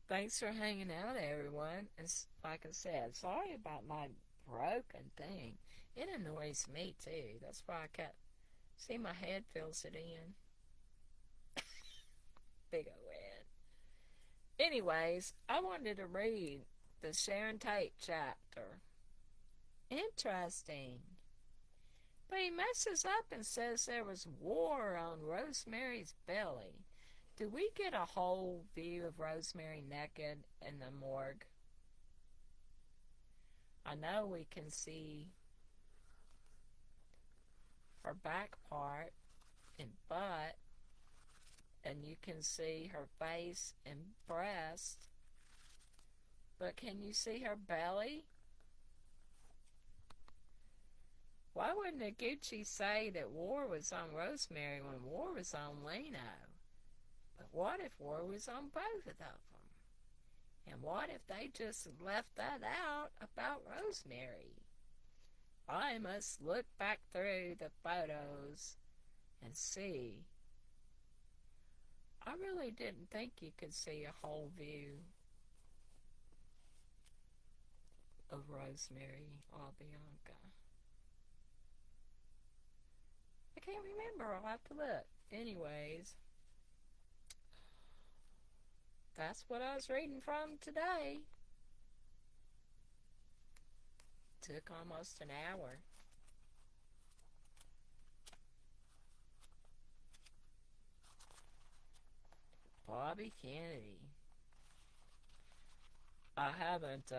B: thanks for hanging out, everyone. And like I said, sorry about my broken thing. It annoys me, too. That's why I kept... See, my head fills it in. Big old head. Anyways, I wanted to read the Sharon Tate chapter. Interesting. But he messes up and says there was war on Rosemary's belly. Do we get a whole view of Rosemary naked in the morgue? I know we can see her back part and butt, and you can see her face and breast, but can you see her belly? Why wouldn't Naguchi say that war was on Rosemary when war was on Leno? But what if war was on both of them? And what if they just left that out about Rosemary? I must look back through the photos and see. I really didn't think you could see a whole view of Rosemary LaBianca. I can't remember. I'll have to look. Anyways, that's what I was reading from today. Took almost an hour. Bobby Kennedy. I haven't,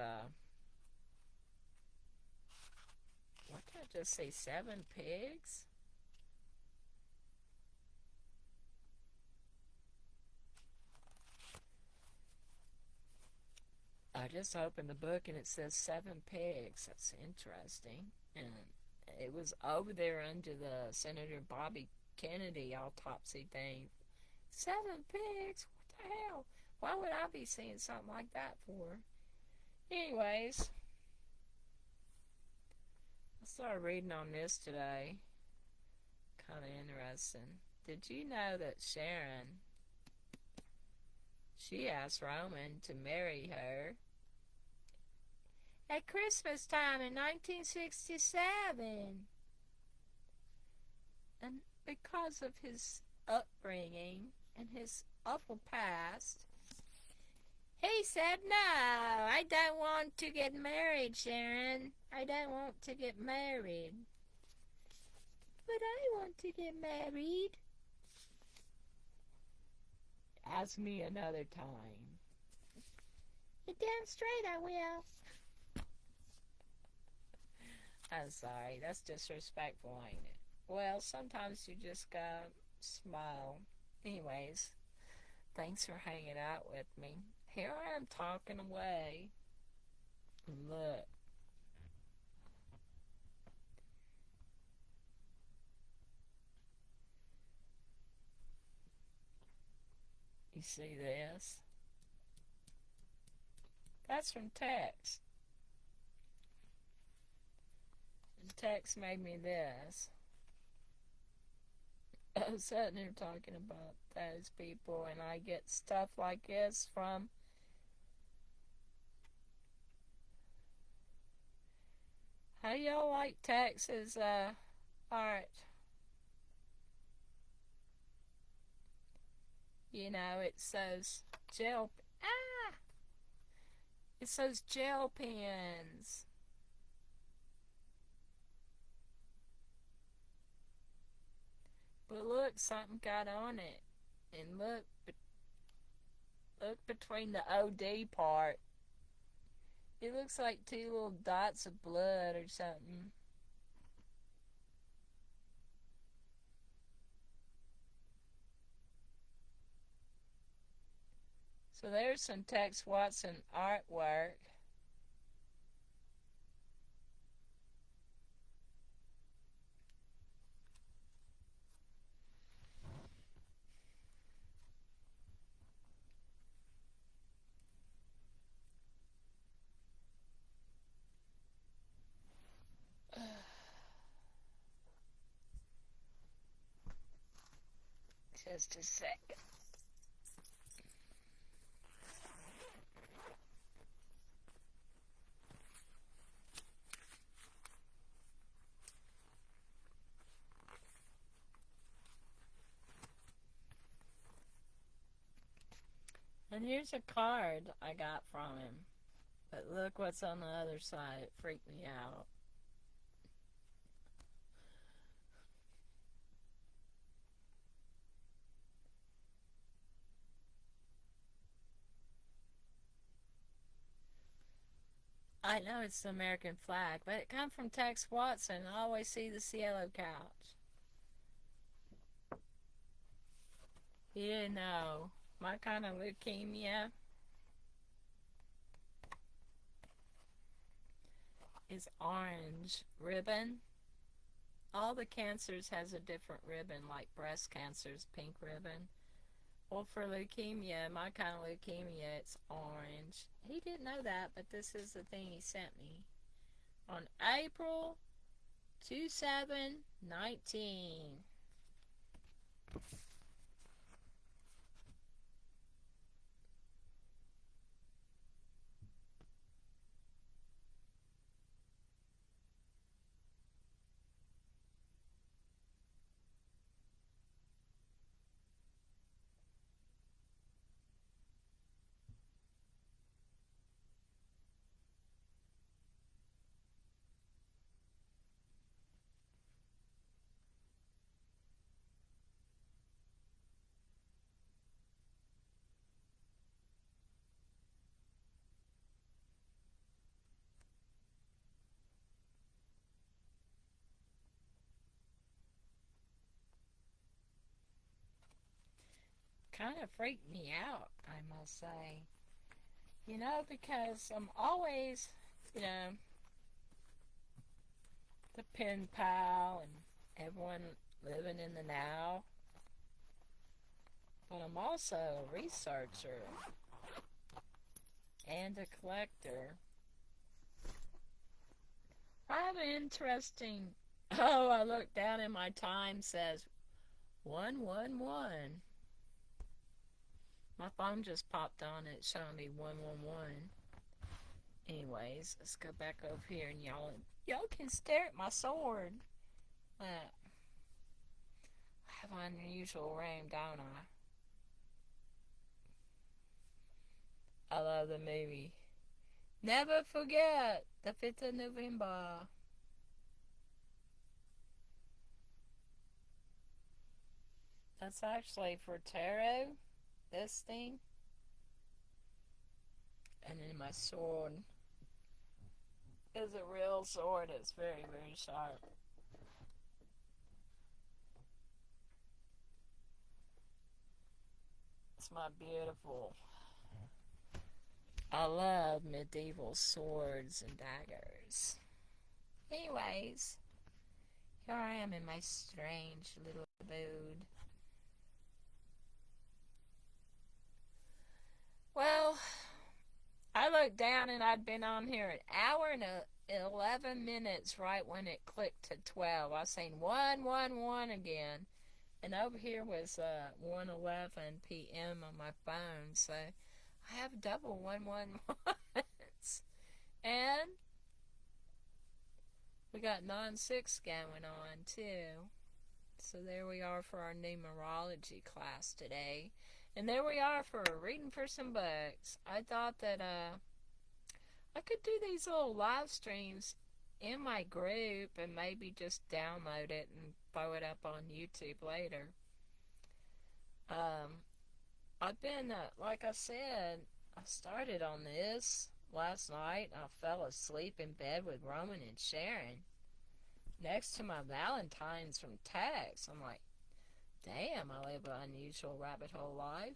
B: what did I just say? 7 pigs? I just opened the book and it says 7 pigs. That's interesting. And it was over there under the Senator Bobby Kennedy autopsy thing. 7 pigs? What the hell? Why would I be seeing something like that for? Anyways, I started reading on this today. Kind of interesting. Did you know that Sharon, she asked Roman to marry her at Christmas time in 1967? And because of his upbringing and his awful past, he said, "No, I don't want to get married, Sharon. I don't want to get married." "But I want to get married." "Ask me another time." "You're damn straight I will." I'm sorry, that's disrespectful, ain't it? Well, sometimes you just gotta smile. Anyways, thanks for hanging out with me. Here I am talking away. Look. You see this? That's from text. And text made me this. sitting here talking about those people, and I get stuff like this from how y'all like Texas art. You know, it says gel. Ah! It says gel pens. But look, something got on it. And look between the OD part. It looks like two little dots of blood or something. So there's some Tex Watson artwork. Just a second. And here's a card I got from him. But look what's on the other side. It freaked me out. I know it's the American flag, but it comes from Tex Watson. I always see the yellow couch. You didn't know. My kind of leukemia is orange ribbon. All the cancers has a different ribbon, like breast cancer's pink ribbon. Well, for leukemia, my kind of leukemia, it's orange. He didn't know that, but this is the thing he sent me. On April 27/19. Kind of freaked me out, I must say. You know, because I'm always, you know, the pen pal and everyone living in the now. But I'm also a researcher and a collector. I have an interesting. Oh, I looked down and my time says 111. My phone just popped on and it's showing me 111. Anyways, let's go back over here and y'all can stare at my sword. I have an unusual room, don't I? I love the movie. Never forget the 5th of November. That's actually for tarot, this thing. And then my sword is a real sword. It's very, very sharp. It's my beautiful. I love medieval swords and daggers. Anyways, here I am in my strange little abode. Well, I looked down and I'd been on here an hour and 11 minutes right when it clicked to 12. I was saying 111 again. And over here was 1:11 p.m. on my phone, so I have double 111s. And we got non-6 going on, too. So there we are for our numerology class today. And there we are for reading for some books. I thought that I could do these little live streams in my group and maybe just download it and throw it up on YouTube later. I've been, like I said, I started on this last night. I fell asleep in bed with Roman and Sharon next to my Valentine's from text. I'm like, damn, I live an unusual rabbit hole life.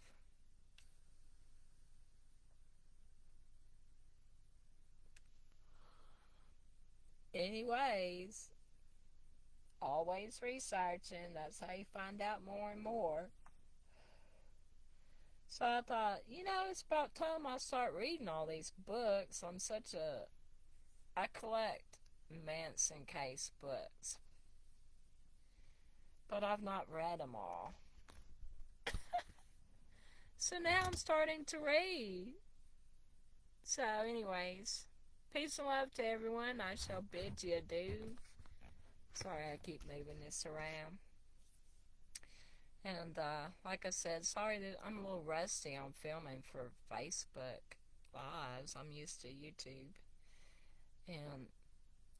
B: Anyways, always researching. That's how you find out more and more. So I thought, it's about time I start reading all these books. I collect Manson case books. But I've not read them all. So now I'm starting to read. So anyways, peace and love to everyone. I shall bid you adieu. Sorry I keep moving this around. And like I said, sorry that I'm a little rusty on filming for Facebook Lives. I'm used to YouTube. And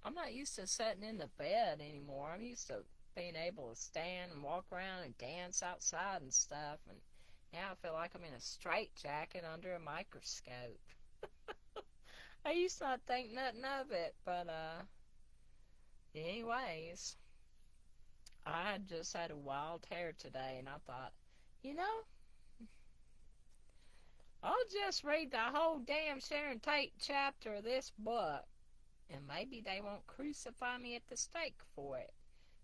B: I'm not used to sitting in the bed anymore. I'm used to being able to stand and walk around and dance outside and stuff. And now I feel like I'm in a straitjacket under a microscope. I used to not think nothing of it, but anyways, I just had a wild hair today, and I thought, I'll just read the whole damn Sharon Tate chapter of this book, and maybe they won't crucify me at the stake for it.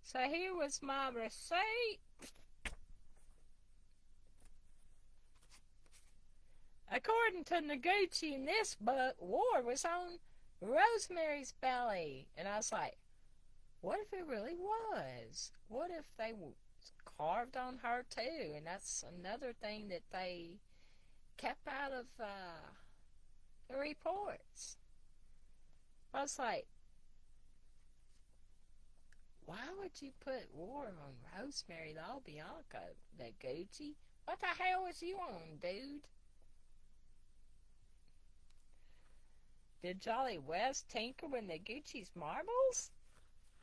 B: So here was my receipt. According to Naguchi in this book, war was on Rosemary's belly. And I was like, what if it really was? What if they carved on her too? And that's another thing that they kept out of the reports. I was like, why would you put war on Rosemary LaBianca, Naguchi? What the hell was you on, dude? Did Jolly West tinker with Naguchi's marbles?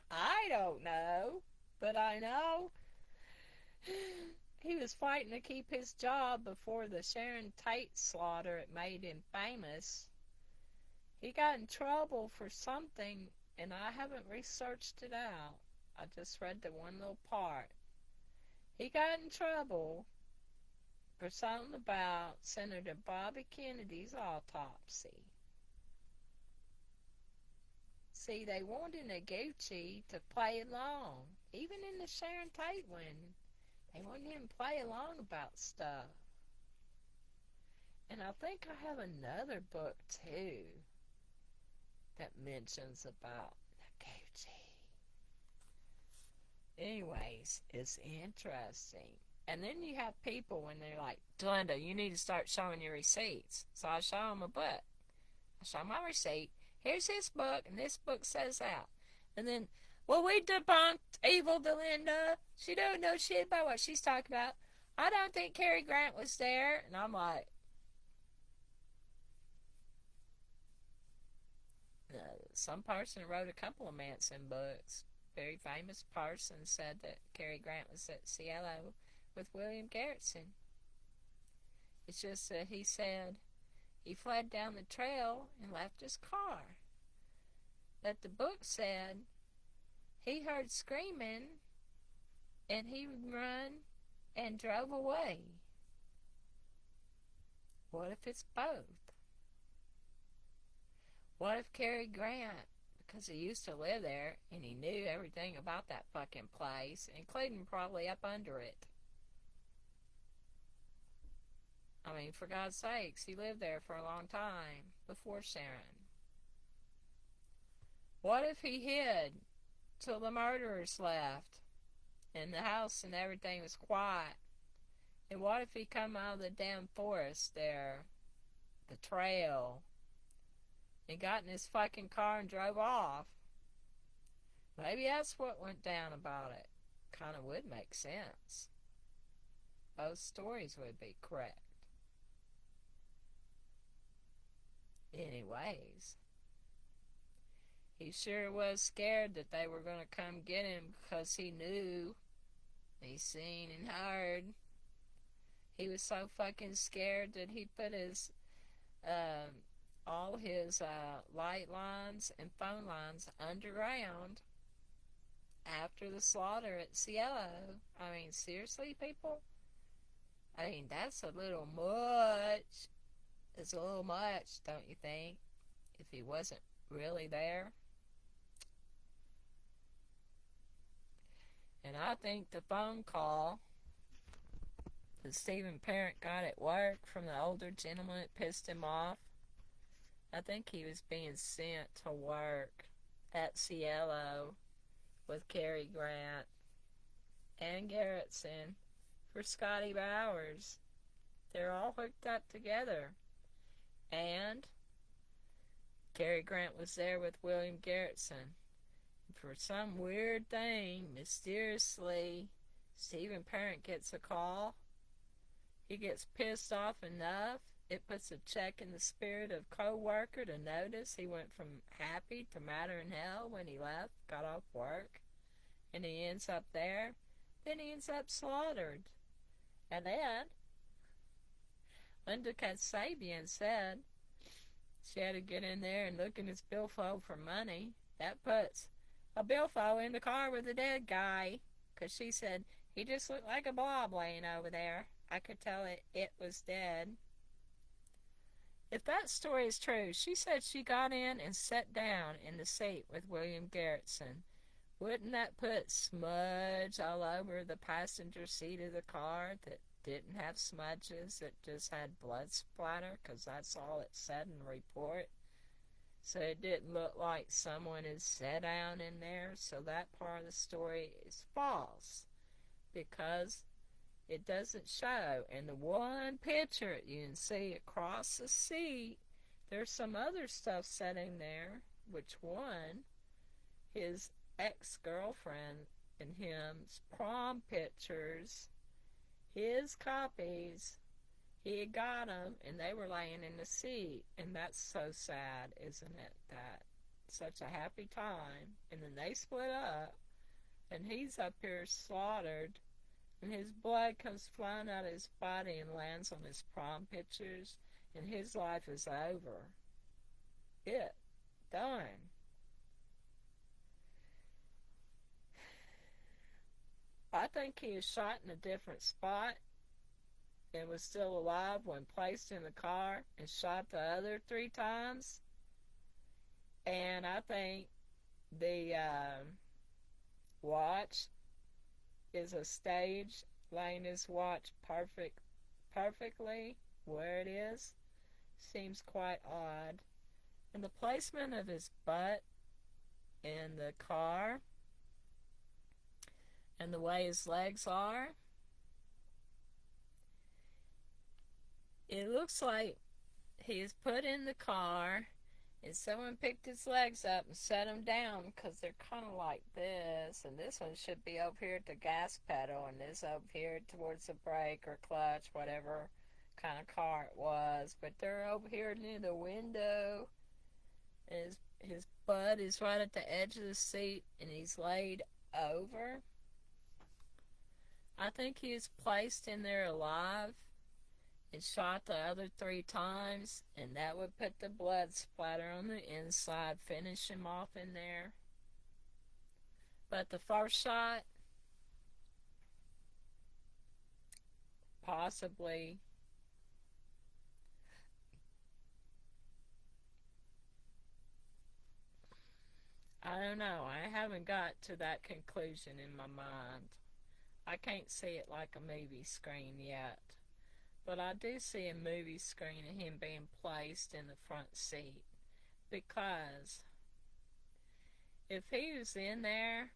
B: I don't know, but I know he was fighting to keep his job before the Sharon Tate slaughter it made him famous. He got in trouble for something, and I haven't researched it out. I just read the one little part. He got in trouble for something about Senator Bobby Kennedy's autopsy. See, they wanted Naguchi to play along. Even in the Sharon Tate one, they wanted him to play along about stuff. And I think I have another book, too, that mentions about Naguchi. Anyways, it's interesting. And then you have people when they're like, Glenda, you need to start showing your receipts. So I show them a book. I show my receipt. Here's his book, and this book says that. And then, well, we debunked evil Delinda. She don't know shit about what she's talking about. I don't think Cary Grant was there. And I'm like, some person wrote a couple of Manson books. Very famous person said that Cary Grant was at Cielo with William Garretson. It's just that he said he fled down the trail and left his car. That the book said he heard screaming and he run and drove away. What if it's both? What if Cary Grant, because he used to live there and he knew everything about that fucking place, including probably up under it? I mean, for God's sakes, he lived there for a long time before Sharon. What if he hid till the murderers left? and the house and everything was quiet. And what if he come out of the damn forest there, the trail, and got in his fucking car and drove off? Maybe that's what went down about it. Kind of would make sense. Both stories would be correct. Anyways, he sure was scared that they were going to come get him because he knew, he seen and heard. He was so fucking scared that he put his, all his light lines and phone lines underground after the slaughter at Cielo. I mean, seriously, people? I mean, that's a little much. It's a little much, don't you think? If he wasn't really there. And I think the phone call that Stephen Parent got at work from the older gentleman that pissed him off, I think he was being sent to work at Cielo with Cary Grant and Garrettson for Scotty Bowers. They're all hooked up together. And Cary Grant was there with William Garrettson. For some weird thing, mysteriously, Stephen Parent gets a call. He gets pissed off enough. It puts a check in the spirit of co-worker to notice he went from happy to madder in hell when he left, got off work, and he ends up there. Then he ends up slaughtered. And then Linda Kasabian said she had to get in there and look in his billfold for money. That puts a billfold in the car with the dead guy, because she said he just looked like a blob laying over there. I could tell it was dead. If that story is true, she said she got in and sat down in the seat with William Garrettson. Wouldn't that put smudge all over the passenger seat of the car that didn't have smudges, that just had blood splatter, because that's all it said in the report? So it didn't look like someone had sat down in there. So that part of the story is false, because it doesn't show. In the one picture you can see across the seat, there's some other stuff sitting there, which one, his ex-girlfriend and him's prom pictures, his copies, he had got them, and they were laying in the seat. And that's so sad, isn't it? That such a happy time, and then they split up, and he's up here slaughtered, and his blood comes flying out of his body and lands on his prom pictures, and his life is over. It done. I think he was shot in a different spot and was still alive when placed in the car and shot the other 3 times. And I think the watch is a stage, laying his watch perfectly where it is. Seems quite odd. And the placement of his butt in the car and the way his legs are, it looks like he is put in the car and someone picked his legs up and set him down, because they're kind of like this, and this one should be over here at the gas pedal, and this over here towards the brake or clutch, whatever kind of car it was. But they're over here near the window, and his butt is right at the edge of the seat, and he's laid over. I think he was placed in there alive and shot the other 3 times, and that would put the blood splatter on the inside, finish him off in there. But the first shot, possibly, I don't know. I haven't got to that conclusion in my mind. I can't see it like a movie screen yet. But I do see a movie screen of him being placed in the front seat. Because if he was in there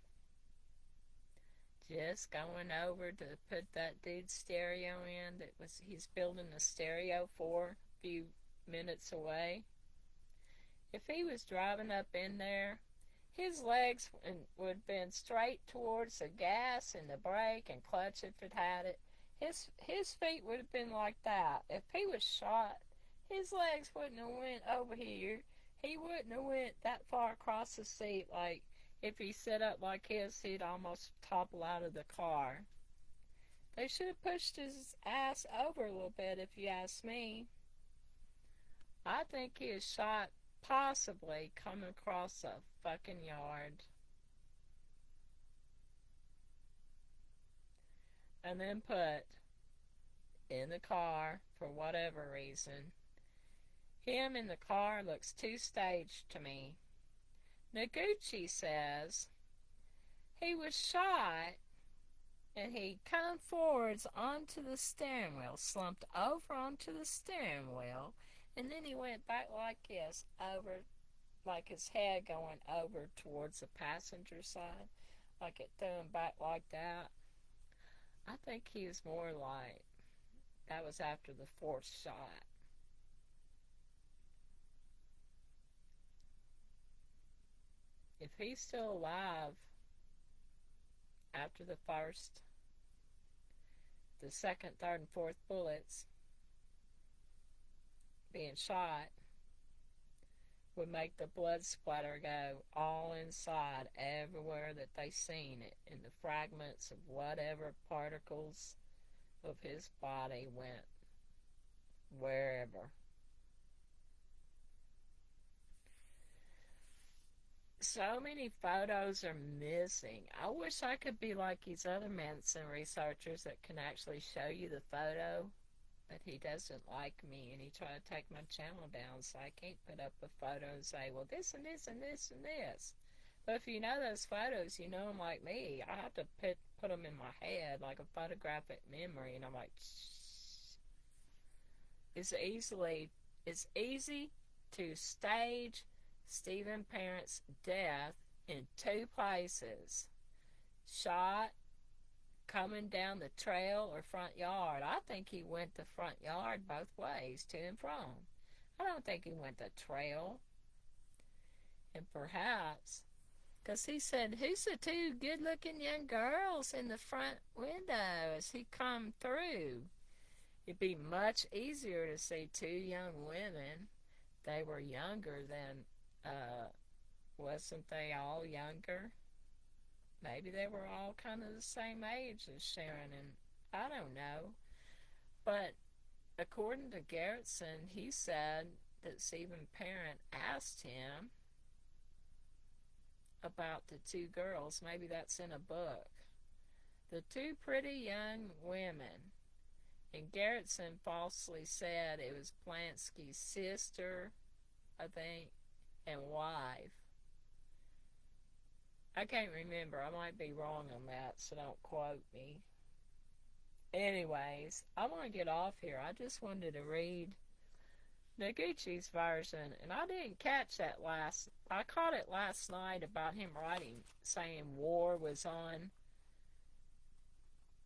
B: just going over to put that dude's stereo in he's building a stereo for a few minutes away. If he was driving up in there, his legs would have been straight towards the gas and the brake and clutch if it had it. His feet would have been like that. If he was shot, his legs wouldn't have went over here. He wouldn't have went that far across the seat. Like if he set up like his, he'd almost topple out of the car. They should have pushed his ass over a little bit, if you ask me. I think he is shot possibly coming across a fucking yard. And then put in the car for whatever reason. Him in the car looks too staged to me. Naguchi says he was shot and he come forwards onto the steering wheel, slumped over onto the steering wheel, and then he went back like this, over, like his head going over towards the passenger side, like it threw him back like that. I think he was more like, that was after the fourth shot. If he's still alive after the first, the second, third, and fourth bullets being shot, would make the blood splatter go all inside everywhere that they seen it, and the fragments of whatever particles of his body went wherever. So many photos are missing. I wish I could be like these other medicine researchers that can actually show you the photo, but he doesn't like me, and he tried to take my channel down, so I can't put up a photo and say, well, this and this and this and this. But if you know those photos, you know them like me. I have to put them in my head like a photographic memory, and I'm like, shh. It's easy to stage Stephen Parent's death in two places. Shot coming down the trail or front yard. I think he went the front yard both ways, to and from. I don't think he went the trail. And perhaps, because he said, who's the two good-looking young girls in the front window as he come through? It'd be much easier to see two young women. They were younger than, wasn't they all younger? Maybe they were all kind of the same age as Sharon, and I don't know. But according to Garrettson, he said that Stephen Parent asked him about the two girls. Maybe that's in a book. The two pretty young women. And Garrettson falsely said it was Polanski's sister, I think, and wife. I can't remember. I might be wrong on that, so don't quote me. Anyways, I want to get off here. I just wanted to read Naguchi's version, and I didn't catch that I caught it last night about him writing, saying war was on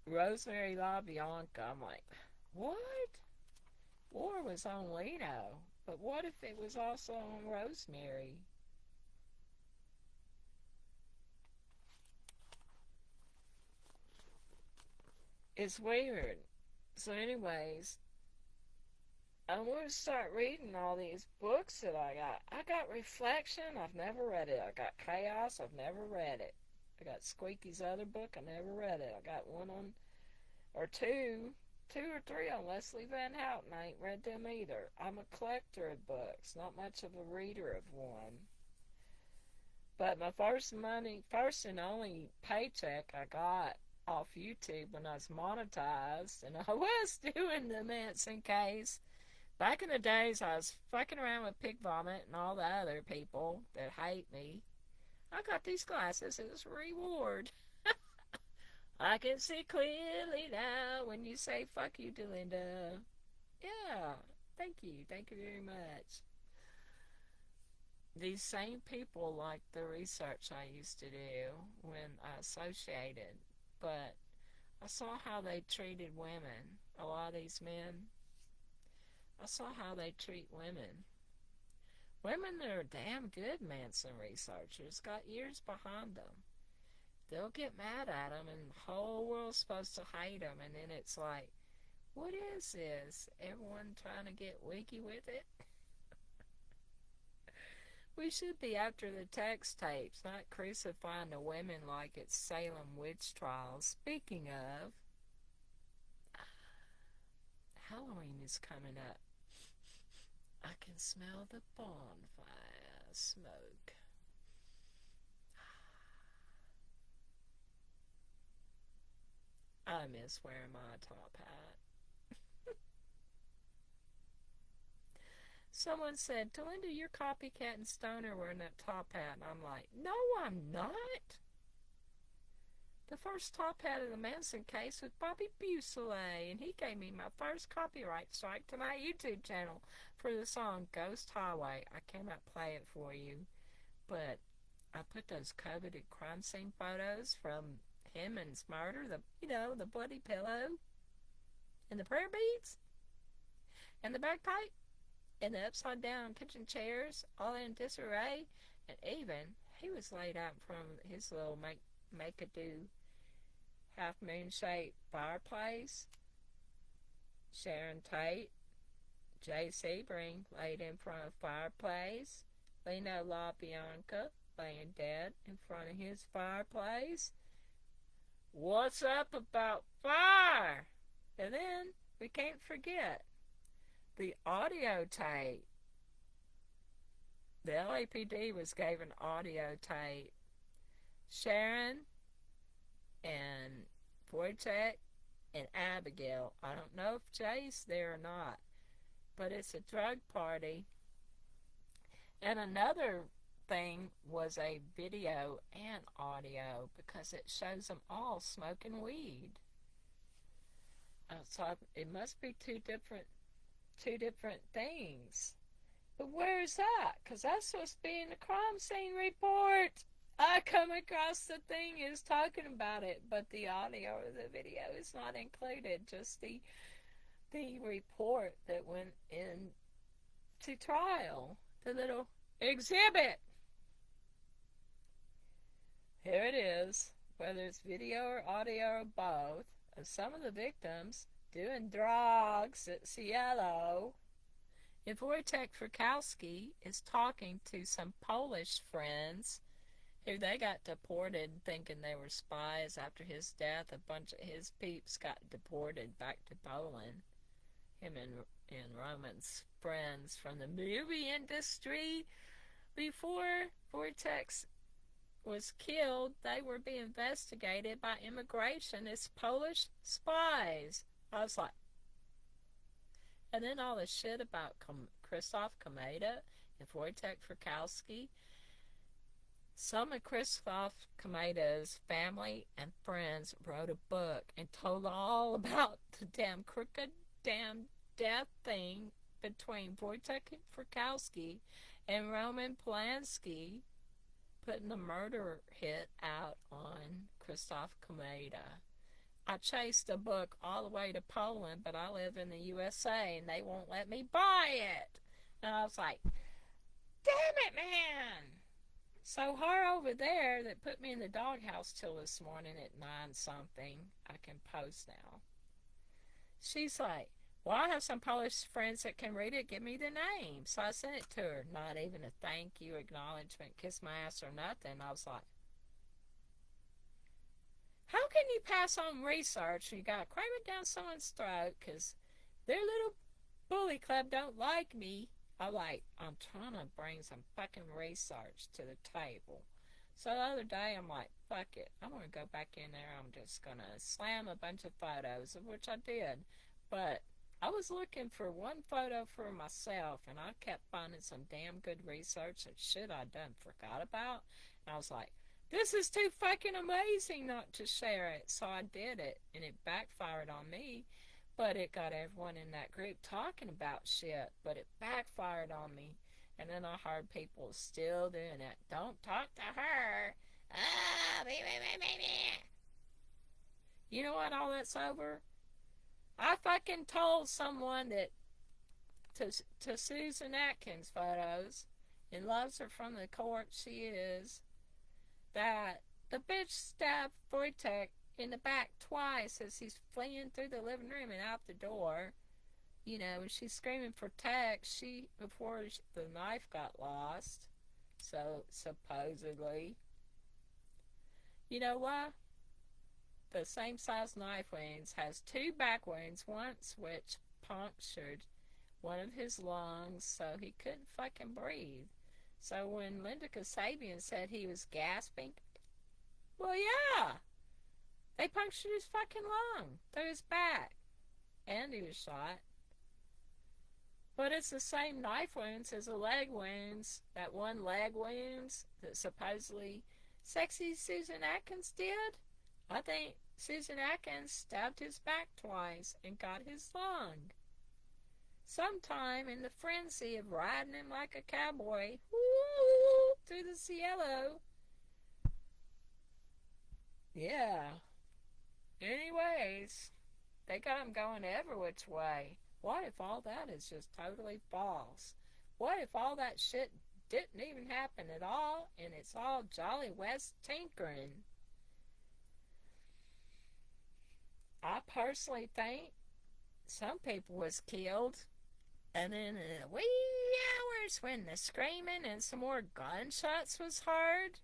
B: Rosemary LaBianca. I'm like, what? War was on Leno, but what if it was also on Rosemary? It's weird. So anyways, I'm going to start reading all these books that I got. I got Reflection. I've never read it. I got Chaos. I've never read it. I got Squeaky's other book. I never read it. I got one on, or two or three on Leslie Van Houten. I ain't read them either. I'm a collector of books. Not much of a reader of one. But my first and only paycheck I got off YouTube when I was monetized, and I was doing the Manson case. Back in the days, I was fucking around with Pig Vomit and all the other people that hate me. I got these glasses as a reward. I can see clearly now when you say fuck you, Delinda. Yeah, thank you very much. These same people like the research I used to do when I associated but I saw how they treated women. A lot of these men, I saw how they treat women. Women that are damn good Manson researchers got years behind them. They'll get mad at them, and the whole world's supposed to hate them, and then it's like, what is this? Everyone trying to get wiki with it? We should be after the text tapes, not crucifying the women like it's Salem witch trials. Speaking of, Halloween is coming up. I can smell the bonfire smoke. I miss wearing my top hat. Someone said, Delinda, you're copycat and stoner wearing that top hat. And I'm like, no, I'm not. The first top hat of the Manson case was Bobby Busele, and he gave me my first copyright strike to my YouTube channel for the song Ghost Highway. I cannot play it for you, but I put those coveted crime scene photos from him and his murder, the bloody pillow, and the prayer beads, and the bagpipe, and the upside down kitchen chairs, all in disarray, and even he was laid out from his little make-a-do half moon shaped fireplace. Sharon Tate, Jay Sebring laid in front of the fireplace. Lino LaBianca laying dead in front of his fireplace. What's up about fire? And then we can't forget the audio tape. The LAPD was given audio tape. Sharon and Wojtek and Abigail. I don't know if Jay's there or not, but it's a drug party. And another thing was a video and audio because it shows them all smoking weed. So it must be two different things. But where's that? Because that's supposed to be in the crime scene report. I come across the thing is talking about it, but the audio or the video is not included. Just the report that went in to trial. The little exhibit. Here it is, whether it's video or audio or both, of some of the victims doing drugs at Cielo. And Wojtek Frykowski is talking to some Polish friends who they got deported thinking they were spies after his death. A bunch of his peeps got deported back to Poland. Him and Roman's friends from the movie industry. Before Wojtek was killed, they were being investigated by immigration as Polish spies. I was like, and then all the shit about Krzysztof Komeda and Wojtek Frykowski. Some of Krzysztof Komeda's family and friends wrote a book and told all about the damn crooked damn death thing between Wojtek Frykowski and Roman Polanski, putting the murder hit out on Krzysztof Komeda. I chased the book all the way to Poland, but I live in the USA and they won't let me buy it. And I was like, damn it, man. So her over there that put me in the doghouse till this morning at 9 something, I can post now. She's like, well, I have some Polish friends that can read it. Give me the name. So I sent it to her. Not even a thank you, acknowledgement, kiss my ass or nothing. I was like, how can you pass on research? You got to cram it down someone's throat because their little bully club don't like me. I'm trying to bring some fucking research to the table. So the other day, I'm like, fuck it. I'm going to go back in there. I'm just going to slam a bunch of photos, of which I did. But I was looking for one photo for myself, and I kept finding some damn good research and shit I done forgot about. And I was like, this is too fucking amazing not to share it. So I did it, and it backfired on me. But it got everyone in that group talking about shit. But it backfired on me. And then I heard people still doing it. Don't talk to her. Ah, baby. You know what all that's over? I fucking told someone that to Susan Atkins photos and loves her from the court she is, that the bitch stabbed Wojtek in the back twice as he's fleeing through the living room and out the door. You know, she's screaming for Tex before the knife got lost. So, supposedly. You know what? The same size knife wounds has 2 back wounds, once which punctured one of his lungs so he couldn't fucking breathe. So when Linda Kasabian said he was gasping, well, yeah, they punctured his fucking lung through his back, and he was shot. But it's the same knife wounds as the leg wounds, that one leg wounds that supposedly sexy Susan Atkins did. I think Susan Atkins stabbed his back twice and got his lung. Sometime in the frenzy of riding him like a cowboy, woo, through the cielo. Yeah. Anyways, they got him going every which way. What if all that is just totally false? What if all that shit didn't even happen at all, and it's all Jolly West tinkering? I personally think some people was killed, and then in the wee hours when the screaming and some more gunshots was heard,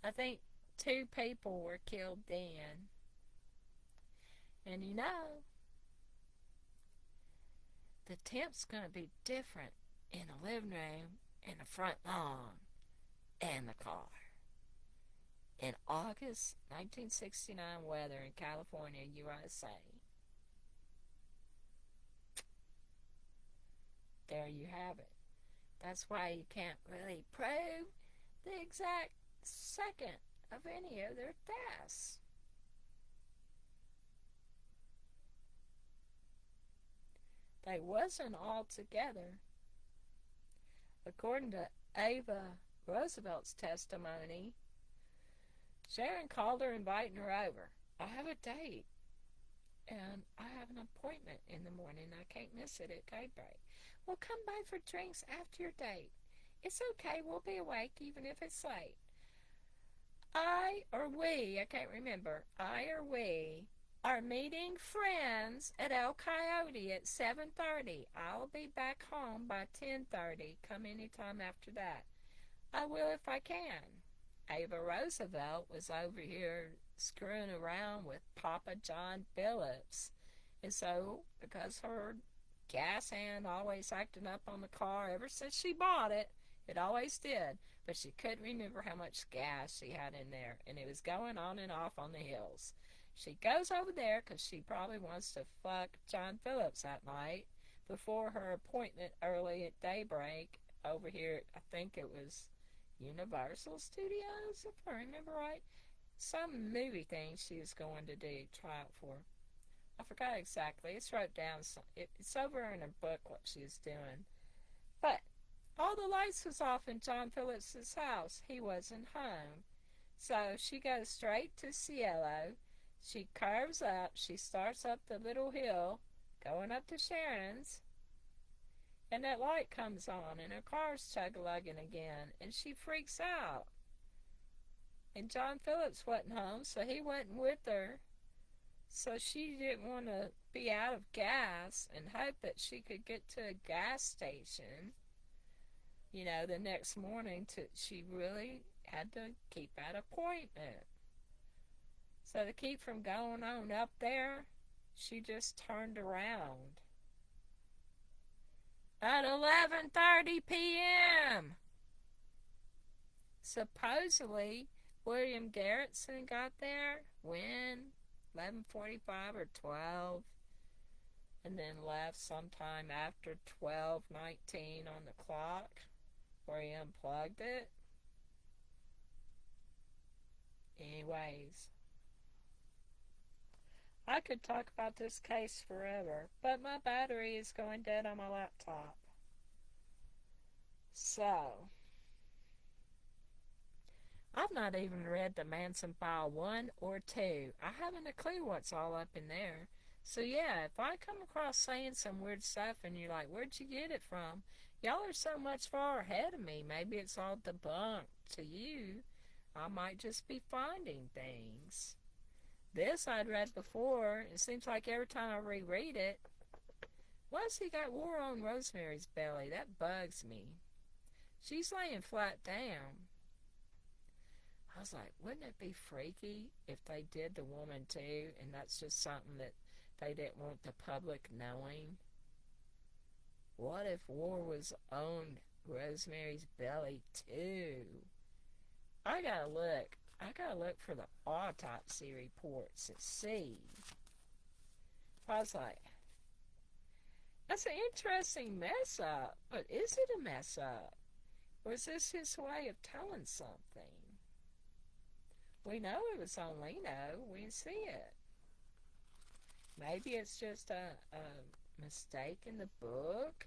B: I think 2 people were killed then. And you know, the temp's going to be different in the living room, in the front lawn, and the car. In August 1969 weather in California, USA. There you have it. That's why you can't really prove the exact second of any of their deaths. They wasn't all together. According to Ava Roosevelt's testimony, Sharon called her inviting her over. I have a date, and I have an appointment in the morning. I can't miss it at daybreak. Well, come by for drinks after your date. It's okay. We'll be awake even if it's late. I can't remember, I or we are meeting friends at El Coyote at 7:30. I'll be back home by 10:30. Come anytime after that. I will if I can. Ava Roosevelt was over here screwing around with Papa John Phillips. And so, because her gas hand always acting up on the car ever since she bought it, it always did. But she couldn't remember how much gas she had in there. And it was going on and off on the hills. She goes over there because she probably wants to fuck John Phillips that night before her appointment early at daybreak over here. I think it was Universal Studios, if I remember right. Some movie thing she was going to do, try out for. I forgot exactly. It's wrote down. It's over in her book what she was doing. But all the lights was off in John Phillips's house. He wasn't home. So she goes straight to Cielo. She curves up. She starts up the little hill, going up to Sharon's. And that light comes on, and her car's chug-a-lugging again, and she freaks out. And John Phillips wasn't home, so he wasn't with her. So she didn't want to be out of gas and hope that she could get to a gas station, you know, the next morning. She really had to keep that appointment. So to keep from going on up there, she just turned around. At 11:30 p.m. Supposedly, William Garrettson got there when 11:45 or 12, and then left sometime after 12:19 on the clock, where he unplugged it. Anyways, I could talk about this case forever, but my battery is going dead on my laptop. So, I've not even read the Manson File 1 or 2. I haven't a clue what's all up in there. So yeah, if I come across saying some weird stuff and you're like, where'd you get it from? Y'all are so much far ahead of me. Maybe it's all debunked to you. I might just be finding things. This I'd read before. It seems like every time I reread it, once he got war on Rosemary's belly, that bugs me. She's laying flat down. I was like, wouldn't it be freaky if they did the woman too, and that's just something that they didn't want the public knowing? What if war was on Rosemary's belly too? I gotta look. I gotta look for the autopsy reports and see. I was like, that's an interesting mess up, but is it a mess up? Or is this his way of telling something? We know it was on Leno. We see it. Maybe it's just a mistake in the book.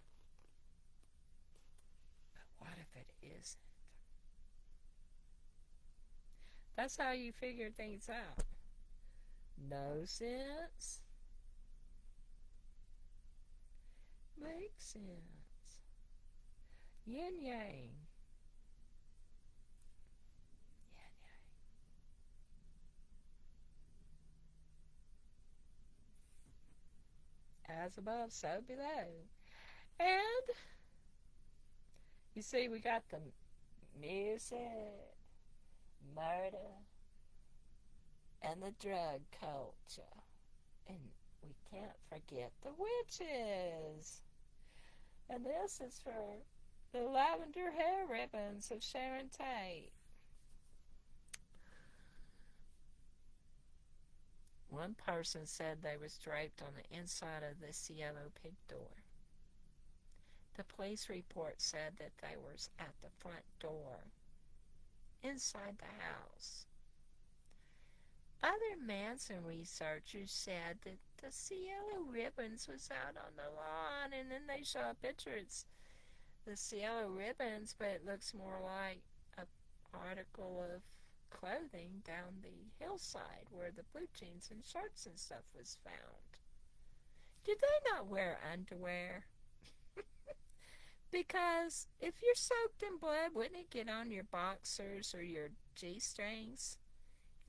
B: But what if it isn't? That's how you figure things out. No sense. Makes sense. Yin yang. As above, so below. And you see, we got the music, murder, and the drug culture. And we can't forget the witches. And this is for the lavender hair ribbons of Sharon Tate. One person said they was draped on the inside of this yellow pig door. The police report said that they was at the front door, inside the house. Other Manson researchers said that the Cielo ribbons was out on the lawn, and then they saw a picture. It's the Cielo ribbons, but it looks more like an article of clothing down the hillside where the blue jeans and shirts and stuff was found. Did they not wear underwear? Because if you're soaked in blood, wouldn't it get on your boxers or your G-strings?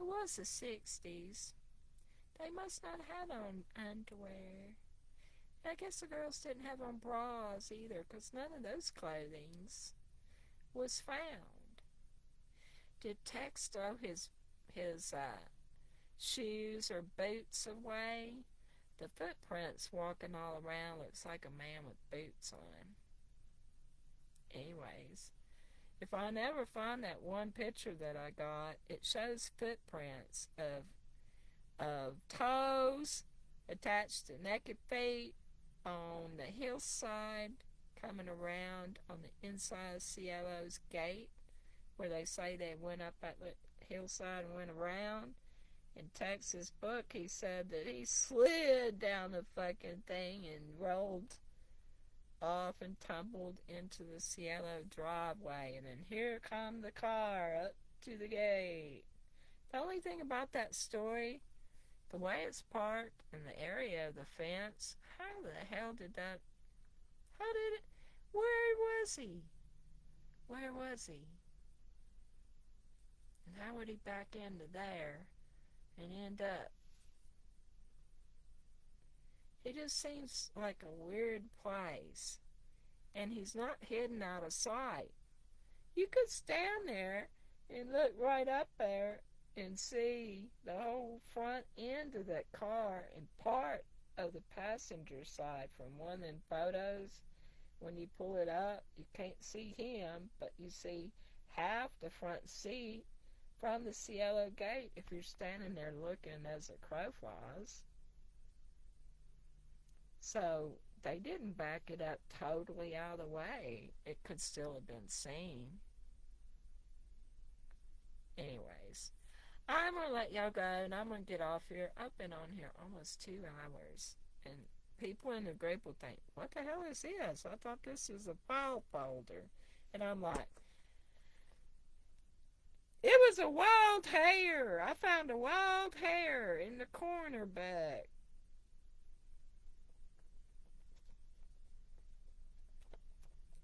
B: It was the 60s. They must not have on underwear. I guess the girls didn't have on bras either, because none of those clothings was found. Did Tex throw his shoes or boots away? The footprints walking all around looks like a man with boots on. Anyways, if I never find that one picture that I got, it shows footprints of toes attached to naked feet on the hillside, coming around on the inside of Cielo's gate, where they say they went up that hillside and went around. In Tex's book, he said that he slid down the fucking thing and rolled off and tumbled into the Cielo driveway, and then here come the car up to the gate. The only thing about that story, the way it's parked in the area of the fence, how the hell did that, where was he? Where was he? And how would he back into there and end up? It just seems like a weird place. And he's not hidden out of sight. You could stand there and look right up there and see the whole front end of that car and part of the passenger side from one of them photos. When you pull it up, you can't see him, but you see half the front seat from the Cielo gate if you're standing there looking as a crow flies. So they didn't back it up totally out of the way. It could still have been seen. Anyways, I'm going to let y'all go, and I'm going to get off here. I've been on here almost 2 hours, and people in the group will think, what the hell is this? I thought this was a file folder. And I'm like, it was was a wild hair. I found a wild hair in the coroner bag.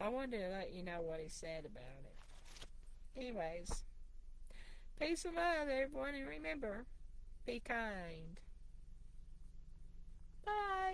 B: I wanted to let you know what he said about it. Anyways, peace and love, everyone, and remember, be kind. Bye.